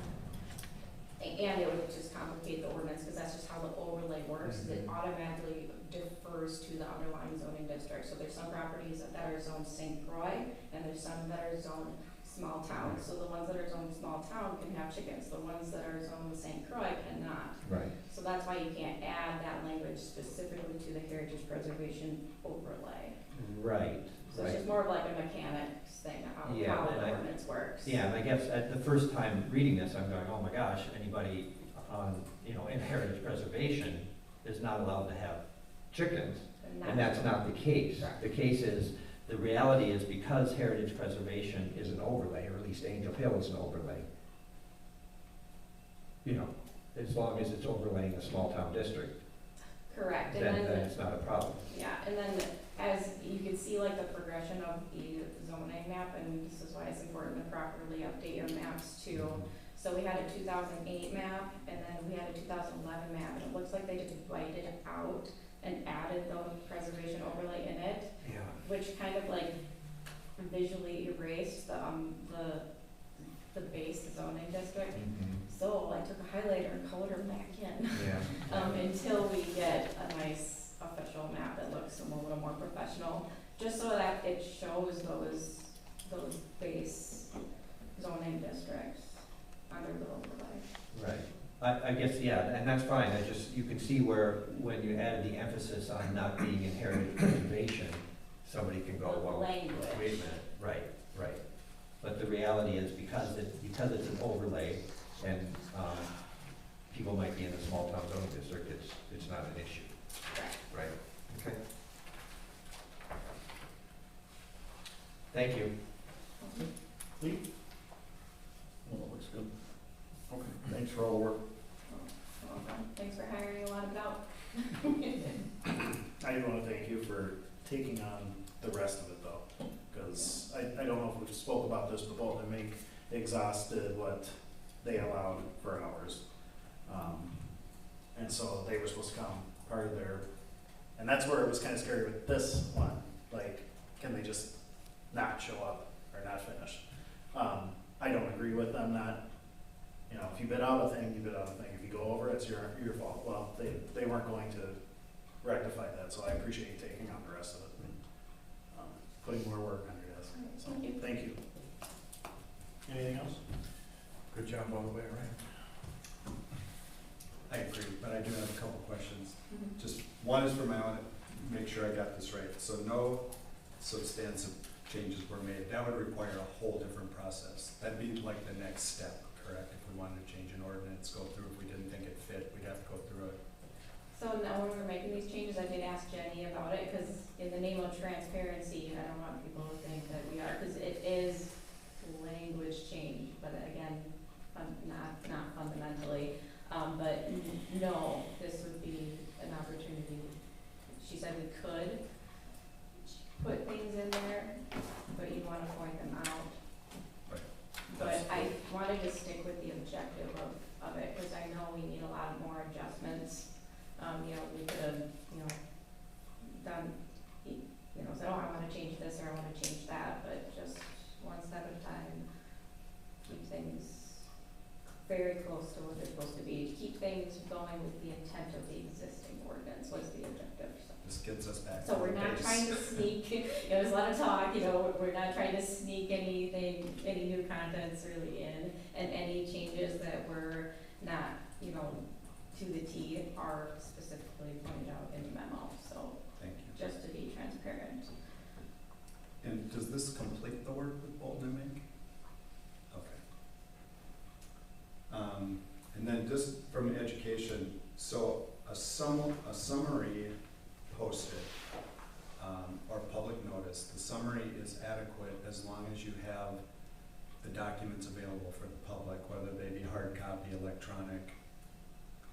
and it would just complicate the ordinance because that's just how the overlay works. It automatically defers to the underlying zoning district. So there's some properties that are zoned St. Croix and there's some that are zoned small town. So the ones that are zoned small town can have chickens. The ones that are zoned St. Croix cannot.
Right.
So that's why you can't add that language specifically to the heritage preservation overlay.
Right.
So it's just more of like a mechanics thing, how the ordinance works.
Yeah, and I guess at the first time reading this, I'm going, oh my gosh, anybody on, in heritage preservation is not allowed to have chickens. And that's not the case.
Correct.
The case is, the reality is because heritage preservation is an overlay, or at least Angel Hill is an overlay, as long as it's overlaying a small town district,
Correct.
then
And then
it's not a problem.
yeah, and then as you can see, like the progression of the zoning map, and this is why it's important to properly update your maps too. So we had a 2008 map, and then we had a 2011 map, and it looks like they just whited out and added the preservation overlay in it,
Yeah.
which kind of like visually erased the base zoning district. So I took a highlighter and colored them back in.
Yeah.
Until we get a nice official map that looks a little more professional, just so that it shows those base zoning districts under the overlay.
Right. I guess, yeah, and that's fine. You can see where, when you added the emphasis on not being in heritage preservation, somebody can go,
The
well,
language.
wait a minute. Right. But the reality is because it's an overlay and people might be in a small town zoning district, it's not an issue,
Correct.
right? Okay. Thank you.
Lee? Well, it looks good. Okay, thanks for all the work.
Thanks for hiring a lot of it out.
I want to thank you for taking on the rest of it though, because I don't know if we spoke about this, but Bolton and Mink exhausted what they allowed for hours. And so they were supposed to come part of their, and that's where it was kind of scary with this one, like, can they just not show up or not finish? I don't agree with them not, you know, if you bid out a thing, you bid out a thing. If you go over, it's your fault. Well, they weren't going to rectify that, so I appreciate you taking on the rest of it and putting more work on your desk. So,
Thank you.
thank you. Anything else?
Good job all the way around.
I agree, but I do have a couple questions.
Mhm.
Just, one is for my own, make sure I got this right. So no substantive changes were made. That would require a whole different process. That'd be like the next step, correct? If we wanted to change an ordinance, go through, if we didn't think it fit, we'd have to go through it.
So now when we're making these changes, I did ask Jenny about it, because in the name of transparency, I don't want people to think that we are, because it is language change, but again, not fundamentally. But no, this would be an opportunity. She said we could put things in there, but you want to point them out.
Right.
But I wanted to stick with the objective of it, because I know we need a lot more adjustments. You know, we could have, you know, done, you know, said, oh, I want to change this or I want to change that, but just one step at a time. Keep things very close to what they're supposed to be. Keep things going with the intent of the existing ordinance was the objective.
This gets us back to
So we're
the
not
base.
trying to sneak, you know, there's a lot of talk, you know, we're not trying to sneak anything, any new contents really in, and any changes that were not, you know, to the T are specifically pointed out in the memo, so
Thank you.
just to be transparent.
And does this complete the work with Bolton and Mink? Okay. And then just from education, so a summary posted, or public notice, the summary is adequate as long as you have the documents available for the public, whether they be hard copy, electronic,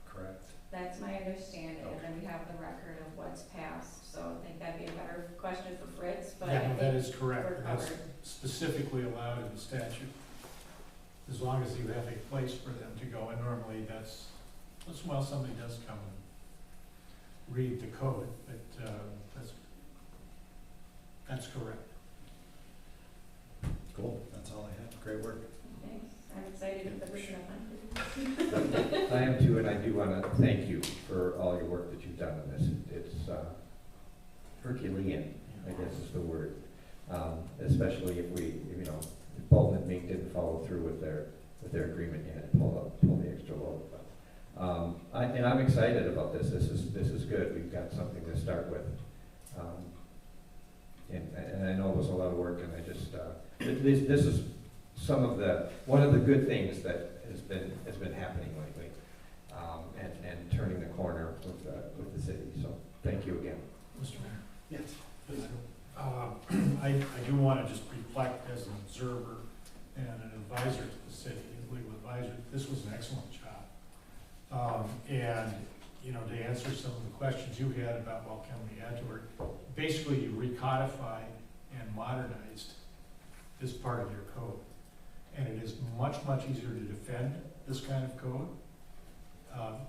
correct?
That's my understanding, and
Okay.
then we have the record of what's passed, so I think that'd be a better question for Fritz, but I
Yeah,
think
that is
we're
correct, and that's
covered.
specifically allowed in the statute. As long as you have a place for them to go, and normally that's, well, somebody does come and read the code, but that's correct.
Cool. That's all I have. Great work.
Thanks, I'm excited at the version of
I am too, and I do want to thank you for all your work that you've done on this. It's Herculean, I guess is the word. Especially if you know, if Bolton and Mink didn't follow through with their agreement yet, pull the extra load. And I'm excited about this. This is good. We've got something to start with. And I know it was a lot of work, and I just this is one of the good things that has been happening lately, and turning the corner with the city. So thank you again.
Mr. Mayor?
Yes.
I do want to just reflect as an observer and an advisor to the city, a legal advisor, this was an excellent job. And, you know, to answer some of the questions you had about, well, can we add to it? Basically, you recodified and modernized this part of your code. And it is much, much easier to defend this kind of code.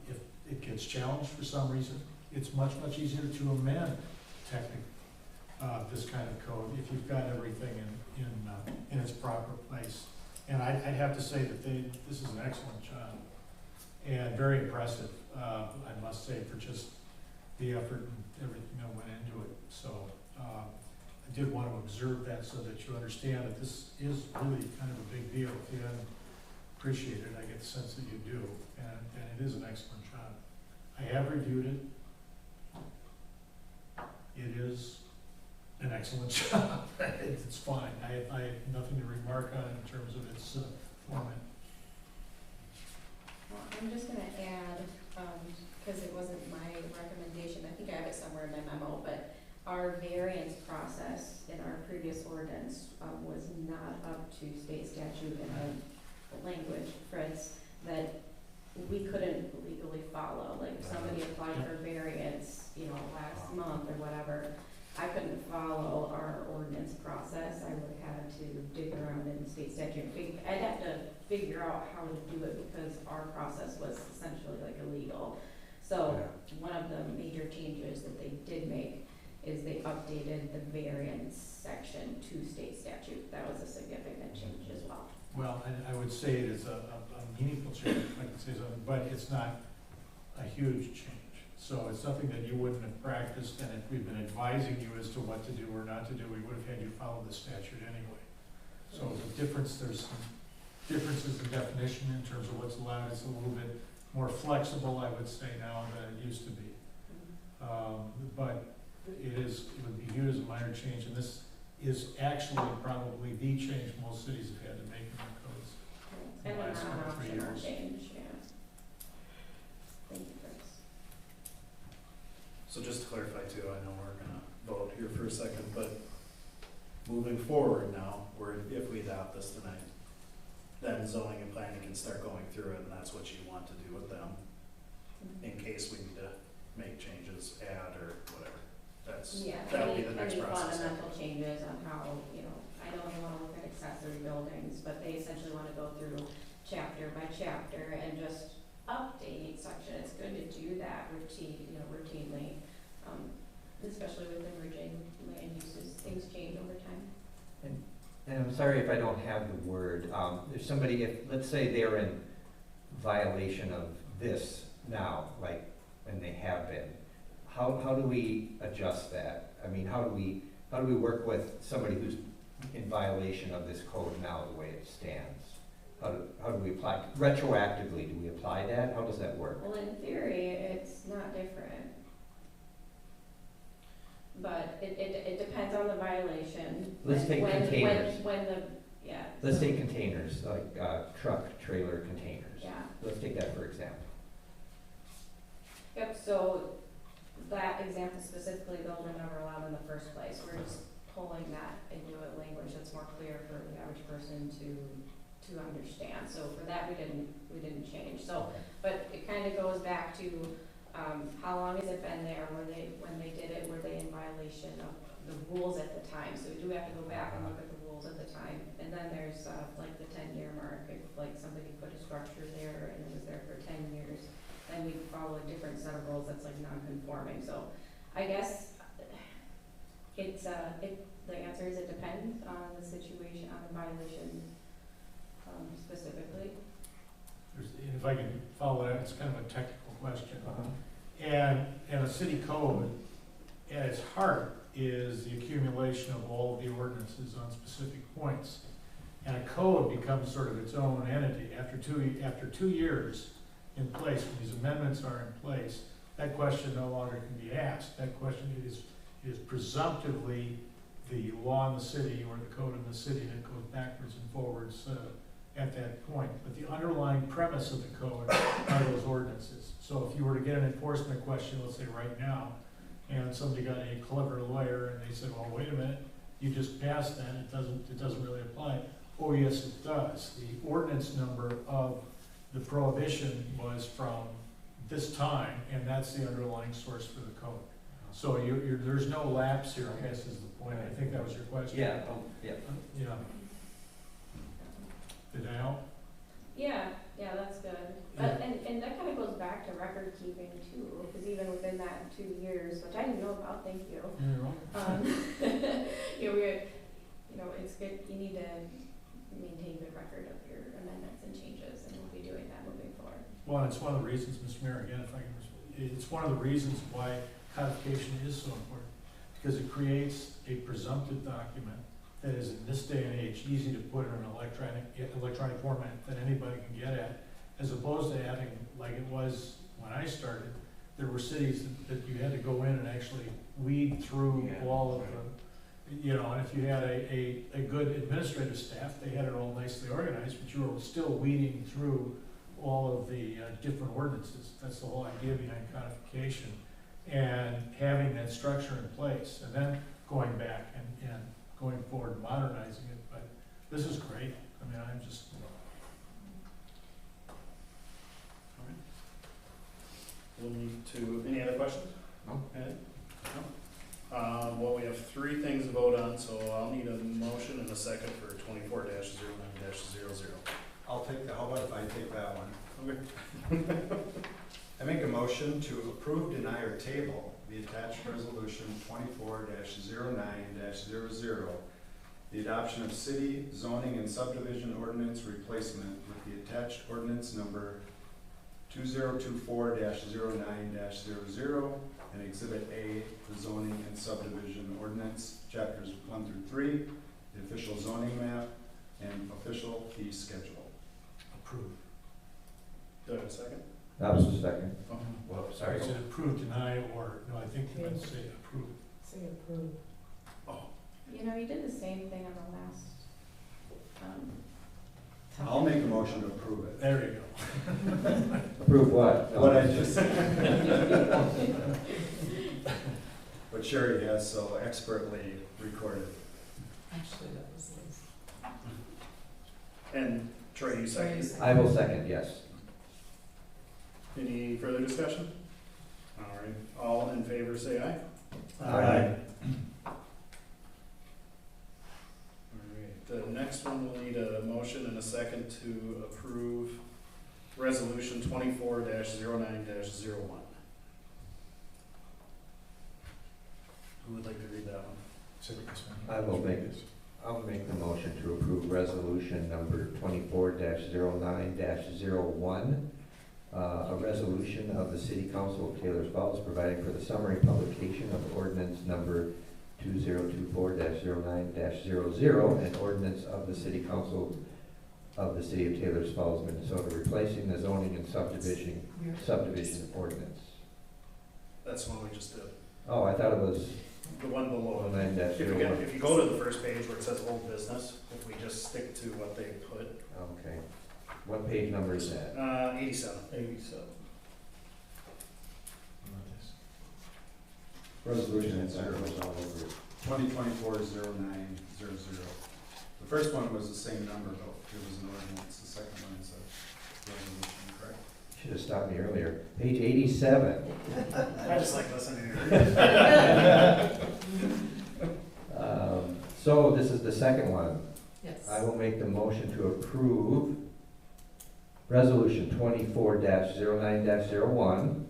If it gets challenged for some reason, it's much, much easier to amend technically this kind of code if you've got everything in its proper place. And I'd have to say that this is an excellent job and very impressive, I must say, for just the effort and everything that went into it. So I did want to observe that so that you understand that this is really kind of a big deal. If you haven't appreciated it, I get the sense that you do, and it is an excellent job. I have reviewed it. It is an excellent job. It's fine. I have nothing to remark on in terms of its format.
Well, I'm just gonna add to state statute and a language, Fritz, that we couldn't legally follow. Like if somebody applied for variance, you know, last month or whatever, I couldn't follow our ordinance process. I would have had to dig around in the state statute. I'd have to figure out how to do it because our process was essentially like illegal. So one of the major changes that they did make is they updated the variance section to state statute. That was a significant change as well.
Well, I would say it is a meaningful change, if I could say something, but it's not a huge change. So it's something that you wouldn't have practiced, and if we've been advising you as to what to do or not to do, we would have had you follow the statute anyway. So the difference, there's some differences in definition in terms of what's allowed. It's a little bit more flexible, I would say, now than it used to be. But it would be viewed as a minor change, and this is actually probably the change most cities have had to make in their codes.
And
the
then
last
an
3
optional
years.
change, yeah. Thank you, Chris.
So just to clarify too, I know we're gonna vote here for a second, but moving forward now, if we adopt this tonight, then zoning and planning can start going through it, and that's what you want to do with them, in case we need to make changes, add, or whatever.
Yeah,
That'll be the next
any
process.
fundamental changes on how, you know, I know they wanna look at accessory buildings, but they essentially wanna go through chapter by chapter and just update each section. It's good to do that routinely, especially with emerging land uses. Things change over time.
And I'm sorry if I don't have the word, if somebody, let's say they're in violation of this now, like, and they have been, how do we adjust that? I mean, how do we work with somebody who's in violation of this code now, the way it stands? How do we apply, retroactively, do we apply that? How does that work?
Well, in theory, it's not different. But it depends on the violation.
Let's take containers.
Yeah.
Let's take containers, like truck, trailer containers.
Yeah.
Let's take that for example.
Yep, so that example specifically, those were never allowed in the first place. We're just pulling that into a language that's more clear for the average person to understand. So for that, we didn't change. So, but it kind of goes back to how long has it been there? When they did it, were they in violation of the rules at the time? So we do have to go back and look at the rules at the time. And then there's like the 10-year mark. If like somebody put a structure there and it was there for 10 years, then we follow a different set of rules that's like non-conforming. So I guess it's the answer is it depends on the situation, on the violation specifically.
If I can follow that, it's kind of a technical question. And a city code, at its heart, is the accumulation of all of the ordinances on specific points. And a code becomes sort of its own entity. After 2 years in place, when these amendments are in place, that question no longer can be asked. That question is presumptively the law in the city or the code in the city that goes backwards and forwards at that point. But the underlying premise of the code are those ordinances. So if you were to get an enforcement question, let's say right now, and somebody got a clever lawyer and they said, well, wait a minute, you just passed that, it doesn't really apply. Oh, yes, it does. The ordinance number of the prohibition was from this time, and that's the underlying source for the code. So there's no lapse here, I guess is the point. I think that was your question.
Yeah, yeah.
Yeah. Did I help?
Yeah, that's good. But, and that kind of goes back to record keeping too, because even within that 2 years, which I didn't know about, thank you.
You're welcome.
It's good, you need to maintain good record of your amendments and changes, and we'll be doing that moving forward.
Well, and it's one of the reasons, Mr. Mayor, again, if I can, it's one of the reasons why codification is so important, because it creates a presumptive document that is in this day and age easy to put in an electronic format that anybody can get at, as opposed to having, like it was when I started, there were cities that you had to go in and actually weed through all of the, and if you had a good administrative staff, they had it all nicely organized, but you were still weeding through all of the different ordinances. That's the whole idea behind codification, and having that structure in place, and then going back and going forward, modernizing it. But This is great. I mean, I'm just,
All right. We'll need to, any other questions?
No.
Any? No? Well, we have three things to vote on, so I'll need a motion and a second for 24-09-00.
I'll take that, how about if I take that one?
Okay.
I make a motion to approve, deny, or table the attached resolution 24-09-00, the adoption of city zoning and subdivision ordinance replacement with the attached ordinance number 2024-09-00 and Exhibit A, the zoning and subdivision ordinance, chapters 1 through 3, the official zoning map, and official fee schedule.
approved.
Do I have a second?
That was the second.
Oh,
Well, sorry.
Is it approved, deny, or, no, I think you meant to say approved.
Say approved.
You know, you did the same thing on the last,
I'll make a motion to approve it.
There you go.
Approve what?
What I just said. What Sherry has so expertly recorded.
Actually, that was Liz.
And Troy, you second?
I will second, yes.
Any further discussion? All right, all in favor say aye.
Aye.
All right, the next one will need a motion and a second to approve resolution 24-09-01. Who would like to read that one?
I'll make the motion to approve resolution number 24-09-01, a resolution of the City Council of Taylor's Falls providing for the summary publication of ordinance number 2024-09-00, an ordinance of the City Council of the City of Taylor's Falls, Minnesota, replacing the zoning and subdivision ordinance.
That's the one we just did.
Oh, I thought it was
The one below.
09-01.
If you go to the first page where it says old business, if we just stick to what they put,
Okay. What page number is that?
87.
87.
Resolution
It's all over it.
2024-09-00. The first one was the same number though, it was an ordinance, the second one is a resolution, correct?
Should have stopped me earlier. Page 87.
I just like listening to you.
So this is the second one.
Yes.
I will make the motion to approve resolution 24-09-01,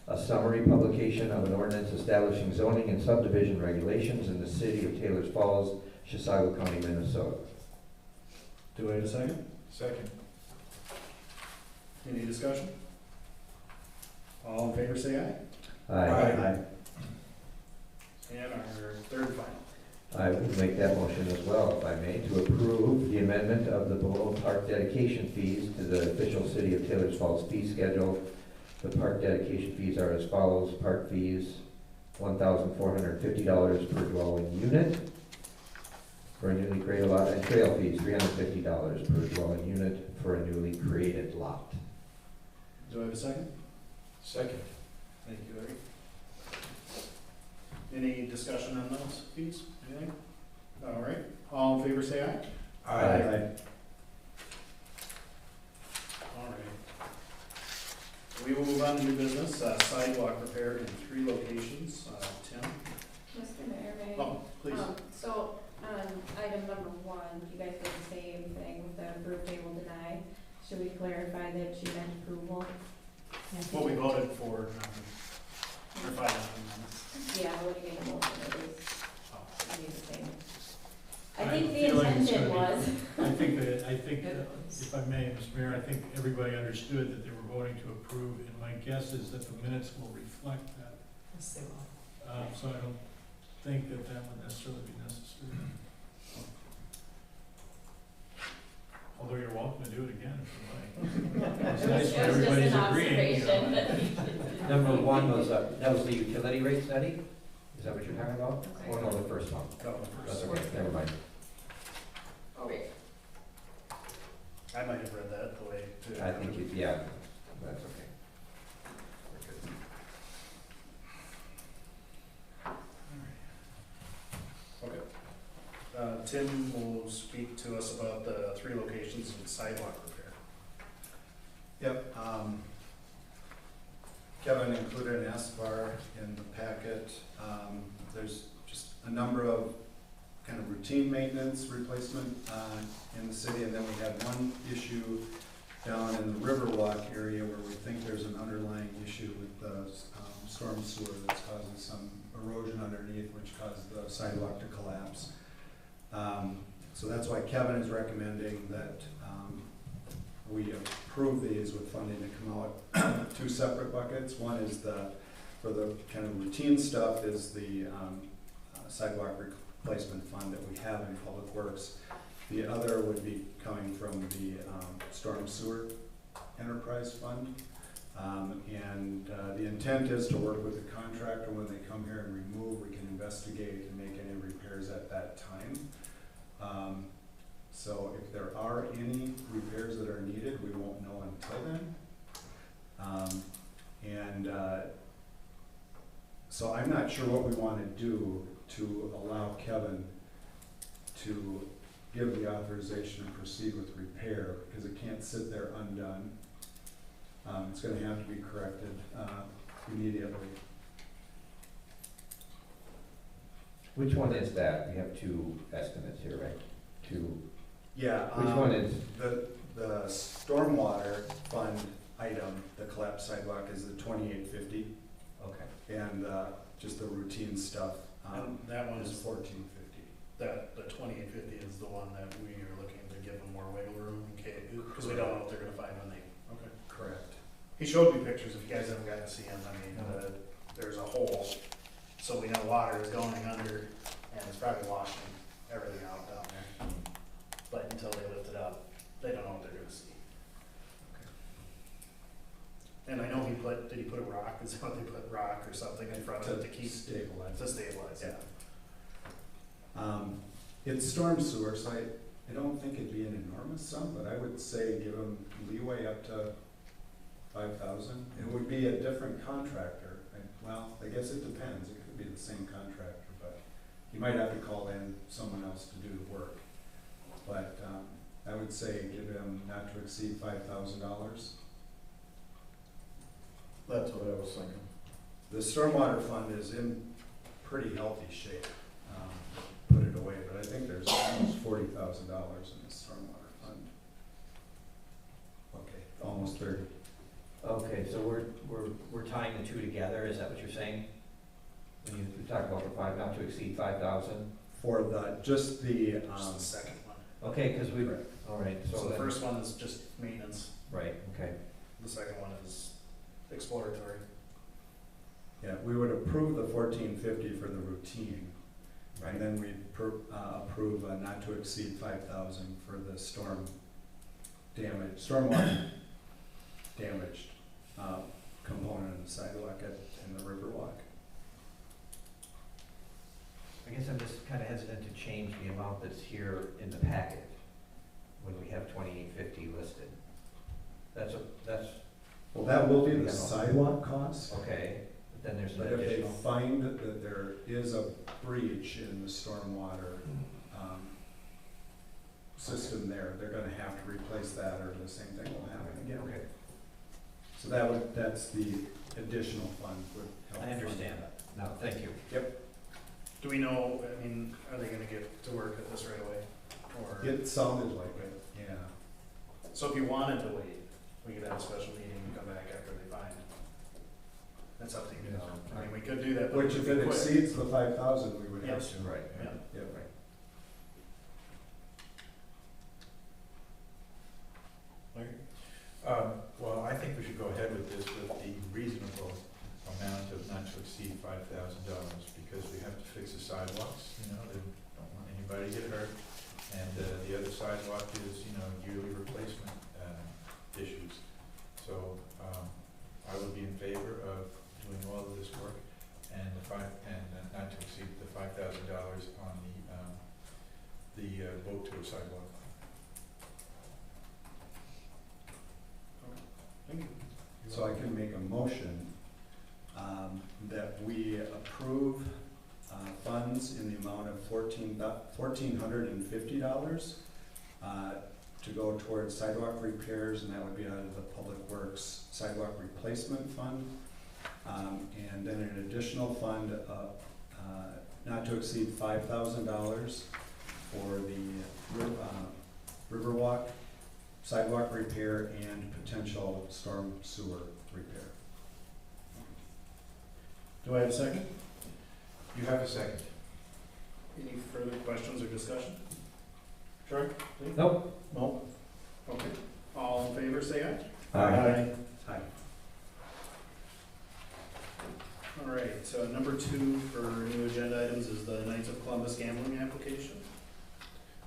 a summary publication of an ordinance establishing zoning and subdivision regulations in the city of Taylor's Falls, Chisago County, Minnesota.
Do I have a second?
Second.
Any discussion? All in favor say aye.
Aye.
And our third final.
I will make that motion as well, if I may, to approve the amendment of the below park dedication fees to the official City of Taylor's Falls fee schedule. The park dedication fees are as follows: park fees, $1,450 per dwelling unit for a newly created lot, and trail fees, $350 per dwelling unit for a newly created lot.
Do I have a second?
Second.
Thank you, Larry. Any discussion on those fees? Anything? All right, all in favor say aye.
Aye.
All right. We will move on to new business, sidewalk repair in 3 locations. Tim?
Mr. Mayor, may I?
Oh, please.
So, on item number 1, you guys did the same thing with the approve, table, deny. Should we clarify that she meant approval?
What we voted for, or five.
Yeah, when you made a motion, it was,
Oh.
you need the same. I
I
think the
feel like it's
intention
gonna
was.
I think, if I may, Mr. Mayor, I think everybody understood that they were voting to approve, and my guess is that the minutes will reflect that.
Yes, they will.
So I don't think that that would necessarily be necessary. Although you're welcome to do it again if you like. It's
It was
nice
just
when everybody's
an
agreeing, you know.
observation.
Number 1 was, that was the utility rate study? Is that what you're talking about?
Okay.
Or no, the first one? That's okay, never mind.
Okay.
I might have read that the way.
I think, yeah, that's okay.
Okay. Tim will speak to us about sidewalk repair.
Yep, Kevin included an S-bar in the packet. There's just a number of kind of routine maintenance replacement in the city, and then we had one issue down in the Riverwalk area where we think there's an underlying issue with the storm sewer that's causing some erosion underneath, which caused the sidewalk to collapse. So that's why Kevin is recommending that we approve these with funding to come out two separate buckets. One is for the kind of routine stuff is the sidewalk replacement fund that we have in Public Works. The other would be coming from the storm sewer enterprise fund. The intent is to work with the contractor when they come here and remove, we can investigate and make any repairs at that time. So if there are any repairs that are needed, we won't know until then. So I'm not sure what we want to do to allow Kevin to give the authorization to proceed with repair, because it can't sit there undone. It's going to have to be corrected immediately.
Which one is that? We have two estimates here, right? Two.
Yeah.
Which one is?
The stormwater fund item, the collapsed sidewalk, is the 2850,
Okay.
and just the routine stuff
And that one
is
is,
1450.
the 2850 is the one that we are looking to give them more wiggle room in case, because we don't know what they're gonna find when they, okay.
Correct.
He showed me pictures, if you guys haven't gotten to see them, I mean, there's a hole, so we know water is going under, and it's probably washing everything out down there. But until they lift it up, they don't know what they're gonna see. And I know did he put a rock, is that what they put, rock or something in front of it to keep,
stabilize.
to stabilize, yeah.
It's storm sewer, so I don't think it'd be an enormous sum, but I would say give them leeway up to 5,000. It would be a different contractor. Well, I guess it depends. It could be the same contractor, but you might have to call in someone else to do the work. But I would say give them not to exceed $5,000.
That's what I was thinking.
The stormwater fund is in pretty healthy shape. Put it away, but I think there's almost $40,000 in this stormwater fund. Okay, almost 30.
Okay, so we're tying the two together, is that what you're saying? When you talk about the five, not to exceed 5,000?
For just the,
Just the second one.
Okay, because we,
Right.
all right,
So the
then-
first one is just maintenance,
right, okay.
the second one is exploratory.
yeah, we would approve the 1450 for the routine. And then we'd approve not to exceed 5,000 for the stormwater damaged component of the sidewalk in the Riverwalk.
I guess I'm just kind of hesitant to change the amount that's here in the packet when we have 2850 listed. That's,
Well, that will be
Yeah.
the sidewalk cost,
okay, but then there's
but
an
if they
additional.
find that there is a breach in the stormwater system there, they're gonna have to replace that, or the same thing will happen again.
Okay,
So that's the additional fund would help.
I understand that. No, thank you.
Do we know, I mean, are they gonna get to work at this right away? Or,
It sounded like it, yeah.
so if you wanted to wait, we could have a special meeting and come back after they find it. That's up to you. I mean, we could do that, but
Which, if
would
it
be quick.
exceeds the 5,000, we would have
Yes.
to.
Right.
Yeah.
Yep.
Right.
Well, I think we should go ahead with this with the reasonable amount of not to exceed $5,000, because we have to fix the sidewalks, they don't want anybody to get hurt. And the other sidewalk is, yearly replacement issues. So I would be in favor of doing all of this work and not to exceed the $5,000 on the boat tour sidewalk.
Thank you.
So I can make a motion that we approve funds in the amount of $1,450 to go towards sidewalk repairs, and that would be out of the Public Works Sidewalk Replacement Fund. And then an additional fund of not to exceed $5,000 for the Riverwalk sidewalk repair and potential storm sewer repair.
Do I have a second?
You have a second.
Any further questions or discussion? Troy? Lee?
Nope.
No? Okay. All in favor, say aye.
Aye.
Aye.
All right, so number 2 for new agenda items is the Knights of Columbus gambling application.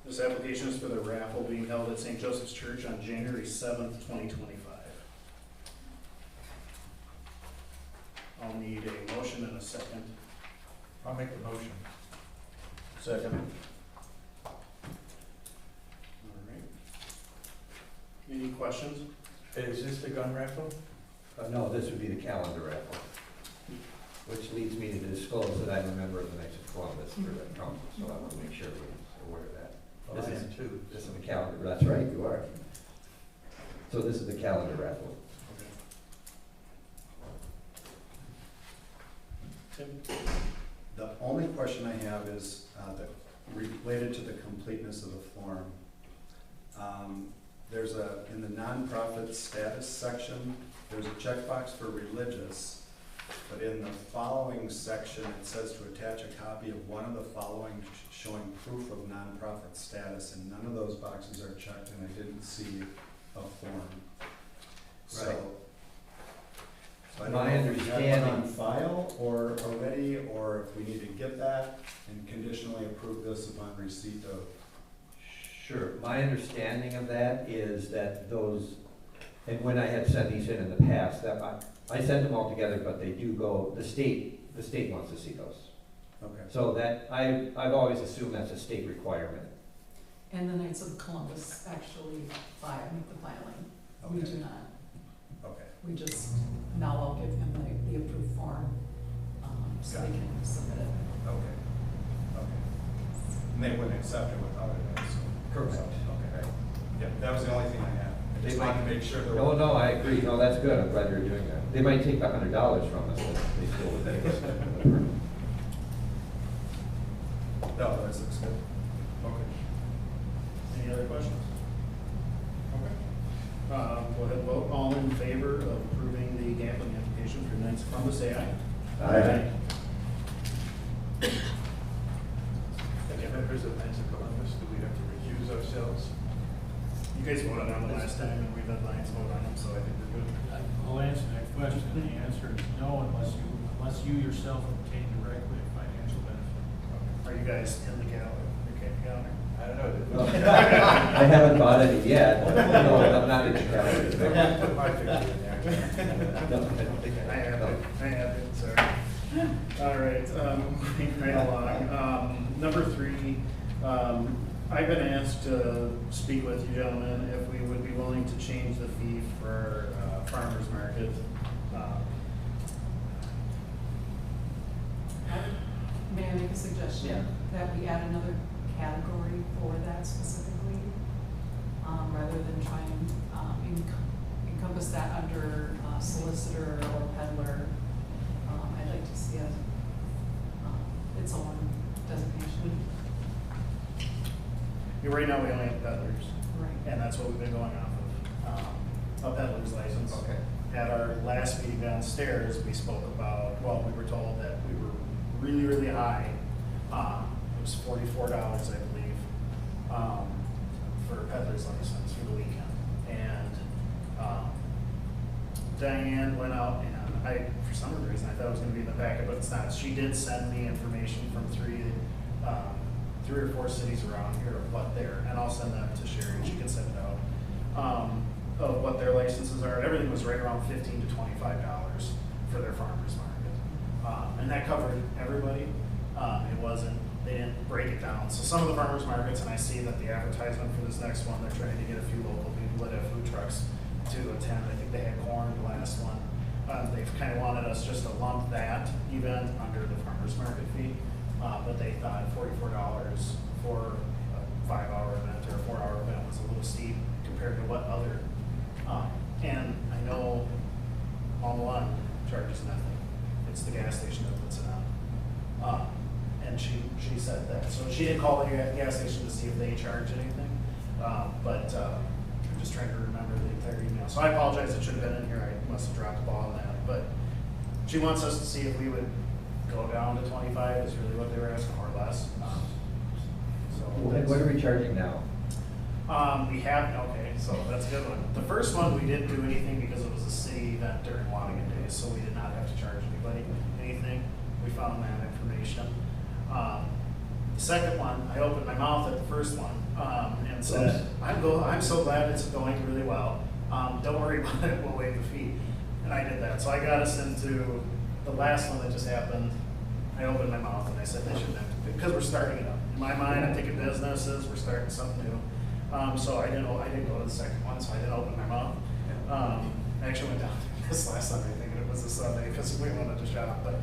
This application is for the raffle being held at St. Joseph's Church on January 7th, 2025. I'll need a motion and a second.
I'll make the motion.
Second. All right. Any questions?
Is this the gun raffle?
No, this would be the calendar raffle, which leads me to disclose that I'm a member of the Knights of Columbus for that council, so I want to make sure we're aware of that.
Well, I am too.
This is the calendar, that's right, you are. So this is the calendar raffle.
Tim?
The only question I have is related to the completeness of the form. There's in the nonprofit status section, there's a checkbox for religious, but in the following section, it says to attach a copy of one of the following showing proof of nonprofit status, and none of those boxes are checked, and I didn't see a form. So,
Right.
I don't
My
know if we have one
understanding-
on file or already, or if we need to get that and conditionally approve this upon receipt of.
Sure, my understanding of that is that those, and when I had sent these in the past, that I sent them all together, but they do go, the state wants to see those.
Okay.
So that, I've always assumed that's a state requirement.
And the Knights of Columbus actually make the filing. We
Okay.
do not.
Okay.
We just, now I'll give him the approved form, so
Got
he
it.
can submit it.
Okay. Okay. And they wouldn't accept it without it, so.
Correct.
Okay. Yeah, that was the only thing I had. I
They
just wanted
might-
to make sure there
No,
was.
no, I agree, no, that's good, I'm glad you're doing that. They might take $100 from us, but they still would take us.
No, that looks good. Okay.
Any other questions? Okay. Go ahead and vote. All in favor of approving the gambling application for Knights of Columbus, say aye.
Aye.
As members of Knights of Columbus, do we have to recuse ourselves?
You guys voted on it last time, and we've had Lions vote on them, so I think we're good.
I'll answer that question. The answer is no, unless you yourself obtain directly a financial benefit.
Are you guys in the calendar?
I don't know.
I haven't bought any yet, no, I'm not in the
I
calendar.
put my figure in there.
No, I don't think
I have it, sorry. All right, moving right along. Number 3, I've been asked to speak with you gentlemen if we would be willing to change the fee for farmer's market.
May I make a suggestion? That we add another category for that specifically, rather than try and encompass that under solicitor or peddler. I'd like to see its own designation.
Right now, we only have peddlers,
Right.
and that's what we've been going off of, a peddler's license.
Okay.
At our last meeting downstairs, we spoke about, well, we were told that we were really, really high. It was $44, I believe, for a peddler's license for the weekend. And Diane went out, and for some reason, I thought it was gonna be in the packet, but it's not. She did send me information from three or four cities around here of what their, and I'll send that to Sherry, she can send it out, of what their licenses are. Everything was right around $15 to $25 for their farmer's market. And that covered everybody. It wasn't, they didn't break it down. So some of the farmers markets, and I see that the advertisement for this next one, they're trying to get a few local people that have food trucks to attend. I think they had corn the last one. They've kind of wanted us just to lump that event under the farmers market fee. But they thought $44 for a 5-hour event or a 4-hour event was a little steep. compared to what other, and I know Mall One charges nothing. It's the gas station that puts it on. And she said that, so she didn't call the gas station to see if they charge anything, but I'm just trying to remember the entire email. So I apologize, it should have been in here, I must have dropped the ball on that, but she wants us to see if we would go down to 25 is really what they were asking, or less. So
What are we charging now?
we have, okay, so that's a good one. The first one, we didn't do anything because it was a city event during Wanigan Days, so we did not have to charge anybody anything. We found that information. The second one, I opened my mouth at the first one, and said, I'm so glad it's going really well. Don't worry about it, we'll waive the fee. And I did that. So I got us into the last one that just happened. I opened my mouth and I said they shouldn't have to, because we're starting it up. In my mind, I'm thinking businesses, we're starting something new. So I didn't go to the second one, so I didn't open my mouth. I actually went down this last Sunday thinking it was a Sunday because we wanted to shop, but,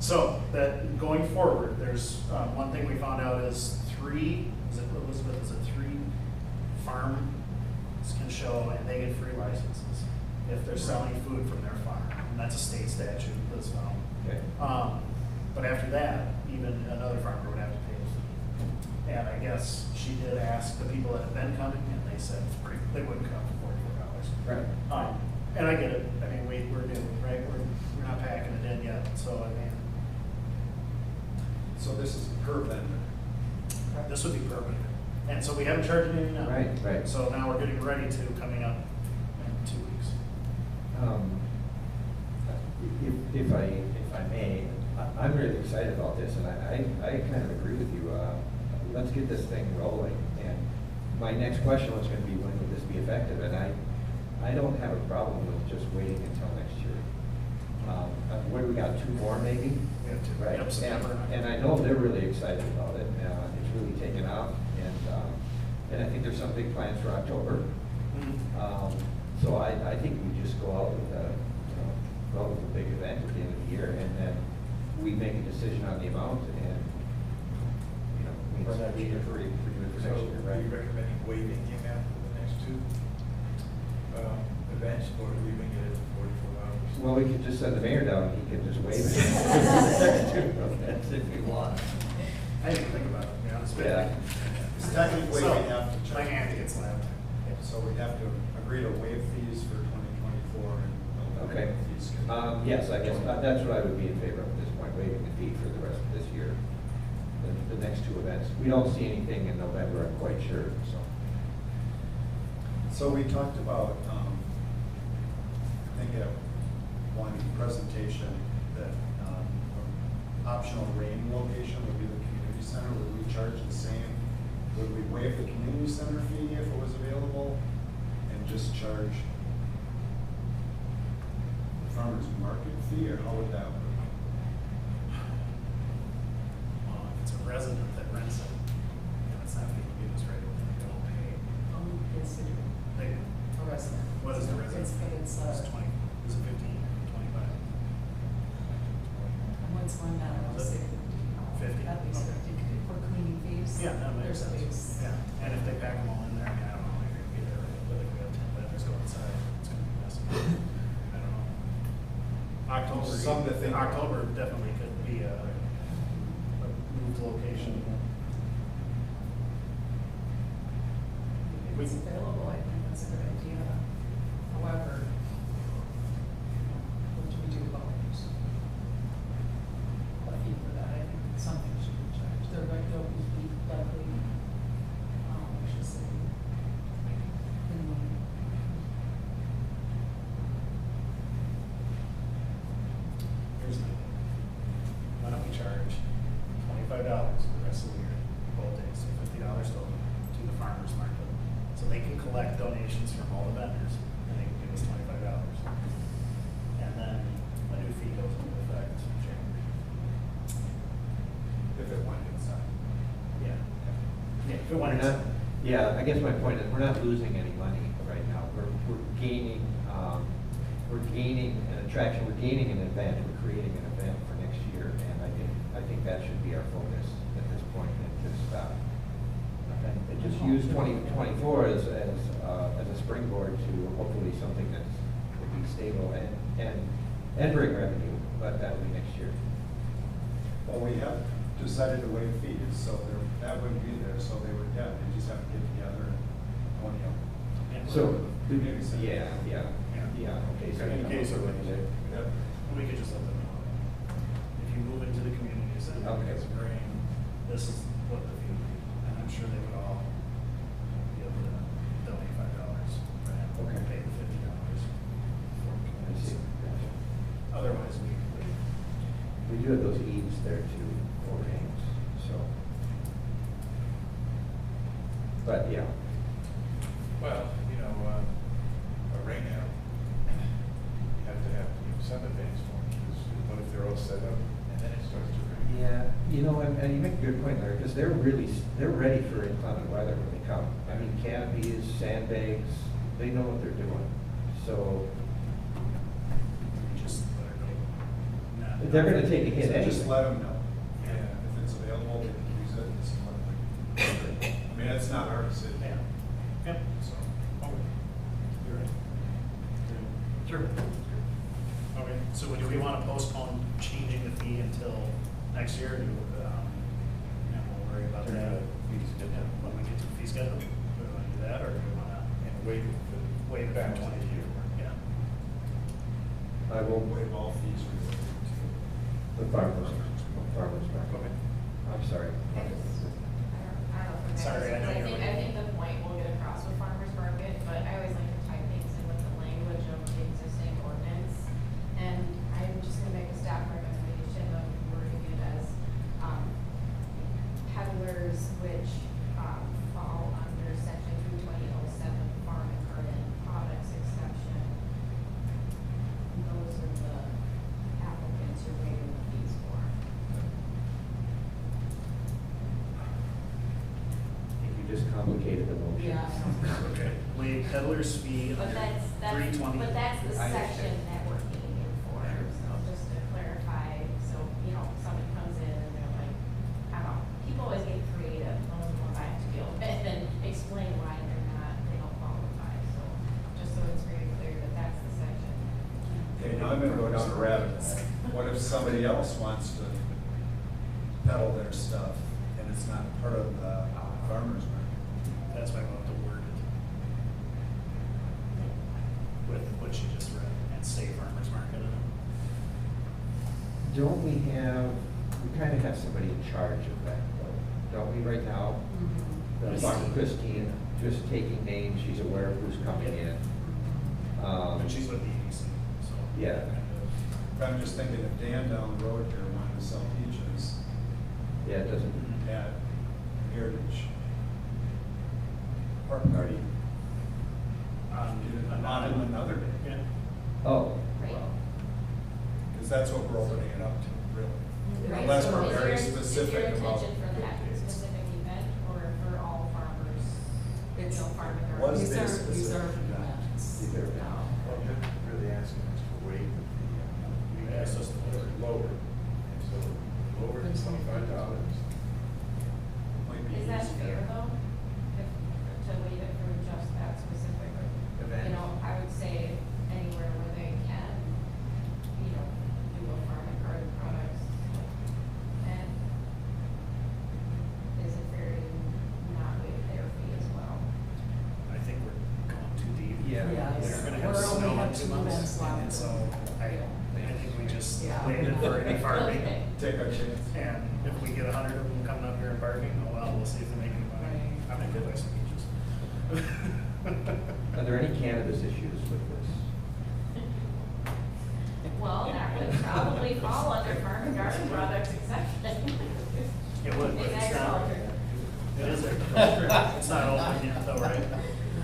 so that going forward, there's, one thing we found out is three farms can show and they get free licenses if they're selling food from their farm. And that's a state statute that's found.
Okay.
But after that, even another farmer would have to pay a fee. And I guess she did ask the people that have been coming and they said they wouldn't come for $44.
Right.
And I get it. I mean, we're new, right? We're not packing it in yet, so I mean.
So this is per vendor.
This would be permanent. And so we haven't charged anything now.
Right.
So now we're getting ready to, coming up in 2 weeks.
If I may, I'm really excited about this, and I kind of agree with you. Let's get this thing rolling. And my next question was going to be, when would this be effective? And I don't have a problem with just waiting until next year. What do we got, 2 more maybe?
We have to,
Right.
yep, September.
And I know they're really excited about it. It's really taken off, and I think there's some big plans for October.
Mhm.
So I think we just go out with a big event at the end of the year, and then we make a decision on the amount, and we
For next year.
for you for
So
next year,
are
right?
you recommending waiving the amount for the next 2 events, or leaving it at 44 hours?
Well, we could just send the mayor down, and he could just waive it. That's if we want.
I didn't think about it, to be honest with you.
Yeah.
Because technically,
So,
we have to
my
charge.
hand gets slapped.
So we have to agree to waive fees for 2024 and no
Okay.
fees.
Yes, I guess that's what I would be in favor of at this point, waiving the fee for the rest of this year. The next 2 events. We don't see anything in November, I'm quite sure, so.
So we talked about, I think at one presentation, that optional rain location would be the community center. Would we charge the same? Would we waive the community center fee if it was available and just charge the farmer's market fee, or how would that work?
If it's a resident that rents it, and it's not being used right away, they don't pay.
It's
They,
a resident.
what is the resident?
It's,
It's 20, is it 15, 25?
what's one now, I would
Is it
say
50?
at least
Okay.
50 for cleaning fees.
Yeah, that makes
There's a
sense.
base.
Yeah, and if they pack them all in there, I mean, I don't know, maybe it'd be there, but if we have 10 vendors go inside, it's gonna be messy. I don't know. October.
Something to think about.
October definitely could be a moved location.
If it's available, I think that's a good idea. However, what do we do about a fee for that? I think something should be charged. They're like, they'll be likely, I should say, minimum.
Here's my, why don't we charge $25 for the rest of the year, both days, so $50 total to the farmer's market. So they can collect donations from all the vendors, and they can give us $25. And then a new fee goes into effect in January.
If it went inside.
Yeah. Yeah, if it went
We're not,
inside.
yeah, I guess my point is, we're not losing any money right now. We're gaining, an attraction, we're gaining an event, we're creating an event for next year, and I think that should be our focus at this point, and just, okay. And just use 2024 as a springboard to hopefully something that's will be stable and bring revenue, but that'll be next year.
Well, we have decided to waive fees, so that wouldn't be there, so they would, yeah, they just have to get together and,
So,
community center.
yeah, okay. So
In case of
it.
Yep.
We could just let them know. If you move into the community center,
Okay.
it's green, this is what the fee would be. And I'm sure they would all be able to donate $5 and
Okay.
pay the $50 for
I
community
see.
center. Otherwise, we
We do have those eaves there too, overhangs, so. But, yeah,
Well, right now, you have to have some advance warning, because what if they're all set up and then it starts to rain?
yeah, and you make a good point, Larry, because they're ready for inclement weather when they come. I mean, canopies, sandbags, they know what they're doing, so
just let her go.
they're gonna take a hit
So
anyway.
just let them know. Yeah, if it's available, they can use it, it's one of the, I mean, it's not our decision.
Yeah. Yep, so, okay. You're right. Sure. Okay, so do we want to postpone changing the fee until next year? And we'll worry about that when we get to the fee schedule? Do we want to do that, or do we want to
And wait for
wait
back
for
to the
20
year.
Yeah.
I will
Waive all fees related
the farmers market.
Okay.
I'm sorry.
I don't know.
Sorry, I know you're
I think the point will get across with farmer's market, but I always like to tie things in with the language of the existing ordinance. And I'm just gonna make a staff recommendation of wording it as, peddlers which, fall under section 22007 farm and garden products exception. Those are the applicants you're waiving the fees for.
I think you just complicated the motion.
Yeah, I know.
Okay. Waive peddler's fee
But
under
that's,
320.
but that's the
I
section
understand.
that we're aiming for, so just to clarify, so, somebody comes in and they're like, I don't know, people always get creative, those are the ones I have to deal with, and explain why they don't qualify, so, just so it's very clear that that's the section.
Okay, now I'm gonna go down a rabbit hole. What if somebody else wants to peddle their stuff and it's not part of the farmer's market?
That's why I want to word it with what you just read and say farmer's market in it.
Don't we kind of have somebody in charge of that, though, don't we, right now?
Mhm.
The farmer Christine, just taking names, she's aware of who's coming in.
But she's with the EDC, so.
Yeah.
But I'm just thinking if Dan down the road here wanted to sell peaches
Yeah, it doesn't,
at Heritage Park Party, on another day.
Yeah.
oh,
Right.
Because that's what we're opening it up to, really.
Right,
Unless
so
we're
is
very
your-
specific
Is your
about.
intention for that specific event, or for all farmers, farm and garden?
Was
These
there
are
specific
events.
These are events.
No.
Well, you're really asking us to waive the fee.
You asked us to
Lower, and so lower to $25.
Might be
Is that
easier.
fair though? To leave it for just that specific,
Event.
I would say anywhere where they can, do a farm and garden products. And is it fair to not waive their fee as well?
I think we're going too deep.
Yeah.
Yes.
They're gonna have
We're only
snow in
have
2
2
months,
months left.
and so I think we just
Yeah.
waive it for any farming.
Okay.
Take our chance.
And if we get 100 of them coming up here and barking, oh well, we'll see if they make any money.
Right.
I think they like some peaches.
are there any cannabis issues with this?
Well, that would probably fall under farm and garden products exception.
It would, but
It's
it's not.
agriculture.
It is agriculture. It's not open yet though, right?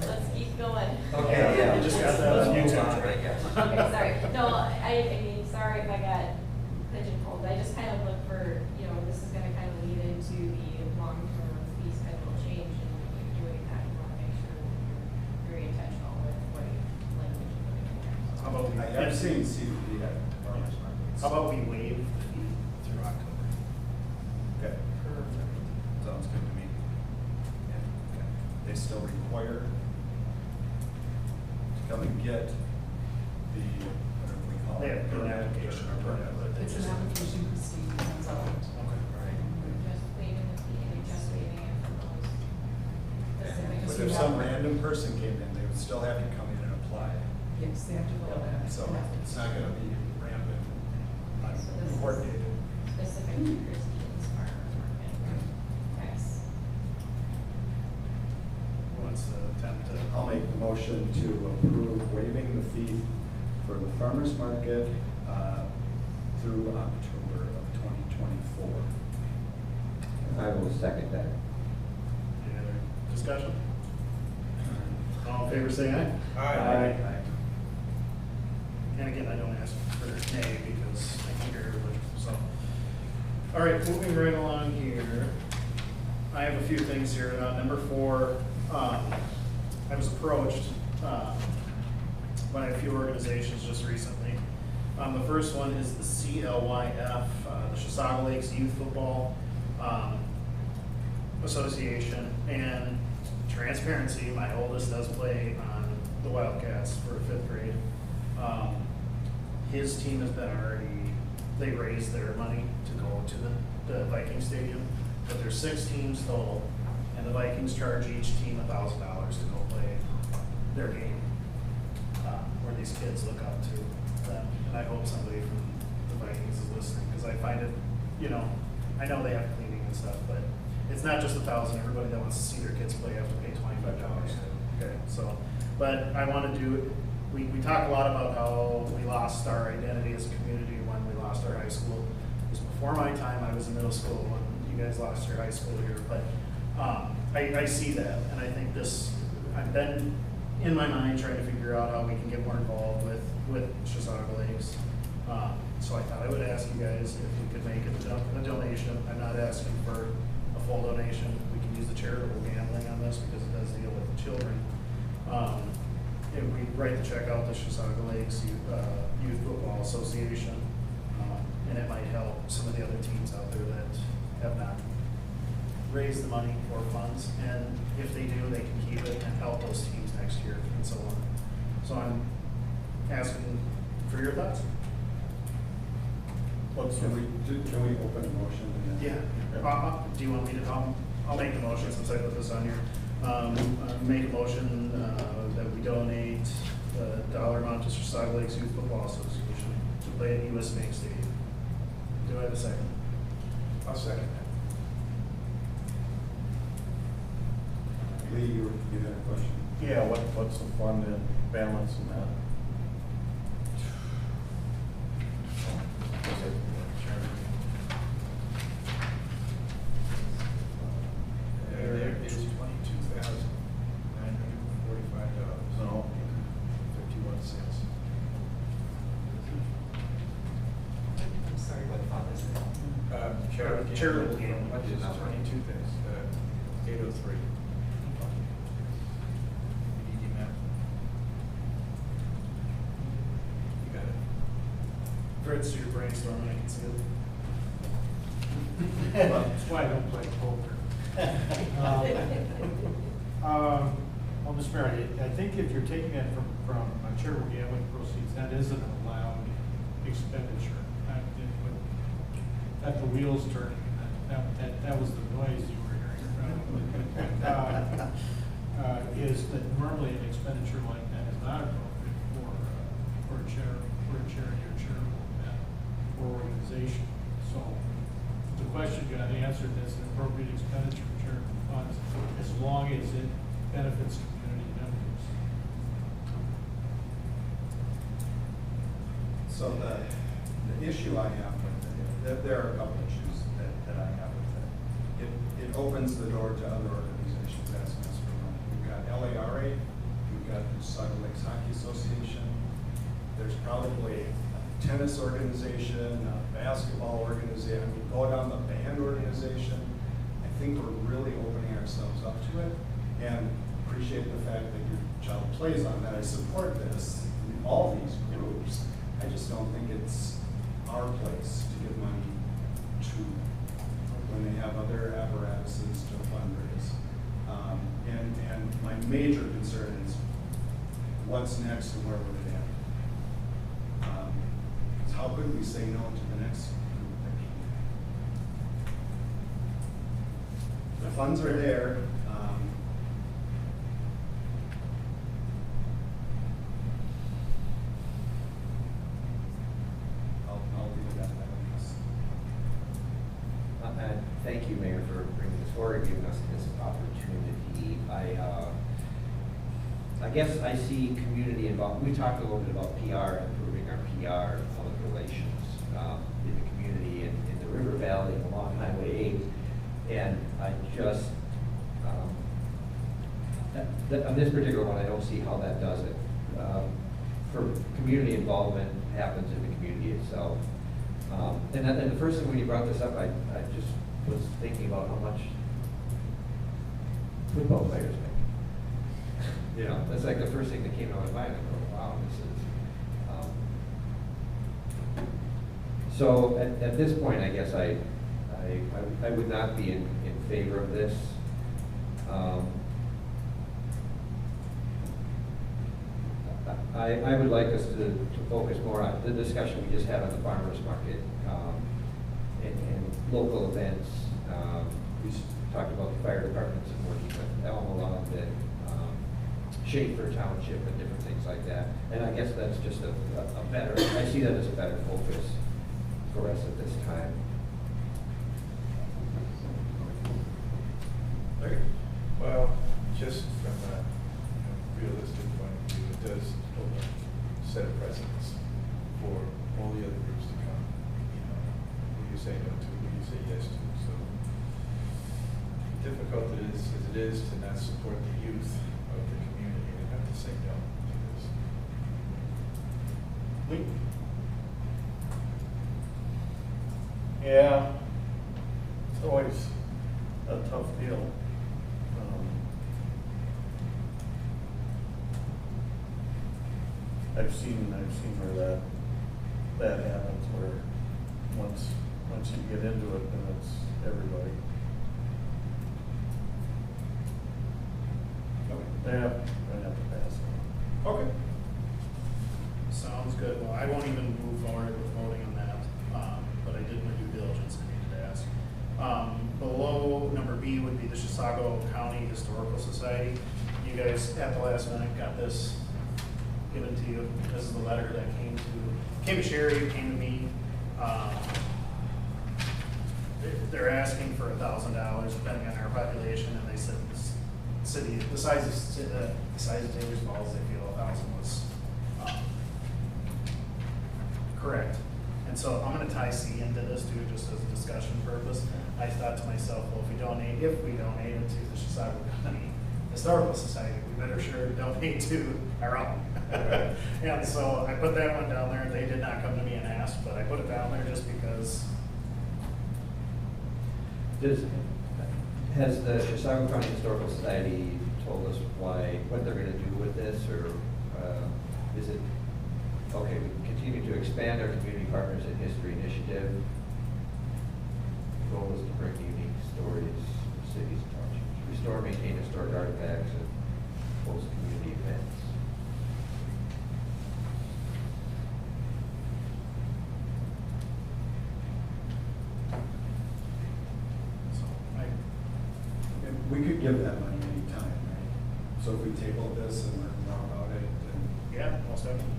Let's keep going.
Okay, yeah.
We just got that on
Let's move
YouTube.
on, I guess.
Okay, sorry. No, I mean, sorry if I got pigeonholed. I just kind of look for, this is gonna kind of lead into the long-term fee schedule change, and when you're doing that, you wanna make sure that you're very intentional with what language you're putting in there.
How about we?
I've seen CBD at farmer's markets.
How about we waive the fee through October?
Okay. Perfect. Sounds good to me.
Okay.
they still require to come and get the, whatever we call
They
it.
have to do an application or permit, but they
It's
just.
an application Christine sends out.
Okay.
We're just waiving the fee, and just waiving it for those specific.
But if some random person came in, they would still have to come in and apply.
Yes, they have to go there.
So it's not gonna be random,
So this is
uncoordinated.
Specific to Christine's farmer's market. Yes.
What's the attempt to?
I'll make the motion to approve waiving the fee for the farmer's market through October of 2024.
I will second that.
Any other discussion? All in favor, say aye.
Aye.
And again, I don't ask for nay because I can hear everybody, so. All right, moving right along here. I have a few things here. Number 4, I was approached by a few organizations just recently. The first one is the CLYF, the Chisago Lakes Youth Football Association. And transparency, my oldest does play on the Wildcats for 5th grade. His team has been they raised their money to go to the Viking Stadium, but there's 6 teams total, and the Vikings charge each team $1,000 to go play their game, where these kids look up to them. And I hope somebody from the Vikings is listening, because I find it, I know they have cleaning and stuff, but it's not just $1,000. Everybody that wants to see their kids play have to pay $25. Okay, so, but I want to do, we talk a lot about how we lost our identity as a community when we lost our high school. It was before my time. I was in middle school when you guys lost your high school here, but I see that, and I think I've been in my mind trying to figure out how we can get more involved with Chisago Lakes. So I thought I would ask you guys if you could make a donation. I'm not asking for a full donation. We can use the charitable gambling on this because it does deal with the children. If we write the check out to Chisago Lakes Youth Football Association, and it might help some of the other teams out there that have not raised the money for funds. And if they do, they can keep it and help those teams next year and so on. So I'm asking for your thoughts.
Can we open a motion? and then-
Yeah. Do you want me to, I'll make the motion since I put this on here. Make a motion that we donate the dollar amount to Chisago Lakes Youth Football Association to play at US Bank Stadium. Do I have a second?
I'll second
Lee, you had a question?
Yeah, what's the fund and balance in that? Is it charity?
There is $22,945.
No.
51 cents.
I'm sorry, what fund is it?
Charitable game.
What is 22 things? 803. You need math. You got it.
Fritz, you're brainstorming, I can see it.
That's why I don't play poker. Well, Mr. Mayor, I think if you're taking that from charitable gambling proceeds, that isn't an allowed expenditure. That the wheels turning, that was the noise you were hearing. Is that normally an expenditure like that is not appropriate for a charity or charitable event or organization. So the question got answered as an appropriate expenditure for charitable funds, as long as it benefits community members.
So the issue I have with it, there are a couple issues that I have with it. It opens the door to other organizations asking us for money. We've got LARA, we've got the Chisago Lakes Hockey Association. There's probably a tennis organization, a basketball organization, I mean, go down the band organization. I think we're really opening ourselves up to it, and appreciate the fact that your child plays on that. I support this, all these groups. I just don't think it's our place to give money to when they have other apparatuses to fundraise. And And my major concern is what's next and where we're at. Is how could we say no to the next group that came in? The funds are there. I'll leave it at that.
And thank you, Mayor, for bringing this forward, giving us this opportunity. I guess I see community involved. We talked a little bit about PR, improving our PR, public relations in the community and in the River Valley along Highway 8. And I just, on this particular one, I don't see how that does it. For community involvement happens in the community itself. And the first thing when you brought this up, I just was thinking about how much football players make. You know, that's like the first thing that came to my mind. I go, wow, this is. So at this point, I guess I would not be in favor of this. I would like us to focus more on the discussion we just had on the farmers market and local events. We talked about the fire departments and working with Elm Lund and Schaefer Township and different things like that. And I guess that's just a better, I see that as a better focus for us at this time.
Larry? Well, just from a realistic point of view, it does set a precedence for all the other groups to come. Who you say no to, who you say yes to. So difficult as it is to not support the youth of the community and have to say no to this.
Yeah, it's always a tough deal. I've seen where that happens, where once you get into it, then it's everybody. Yeah, I have to pass it.
Okay.
Sounds good. Well, I won't even move forward with voting on that, but I did my due diligence I needed to ask. Below number B would be the Chisago County Historical Society. You guys at the last minute got this given to you. This is the letter that came to Sherry, came to me. They're asking for $1,000 depending on our population, and they said city, the size of Taylor's Falls, they feel 1,000 was correct. And so I'm going to tie C into this too, just as a discussion purpose. I thought to myself, well, if we donate it to the Chisago County Historical Society, we better sure donate to our own. And so I put that one down there. They did not come to me and ask, but I put it down there just because.
Has the Chisago County Historical Society told us what they're going to do with this, or is it, okay, we continue to expand our community partners in history initiative. The goal is to bring unique stories from cities and townships, restore and maintain historic artifacts, and host community events.
We could give that money anytime, right? So if we table this and learn more about it, then.
Yeah, most definitely.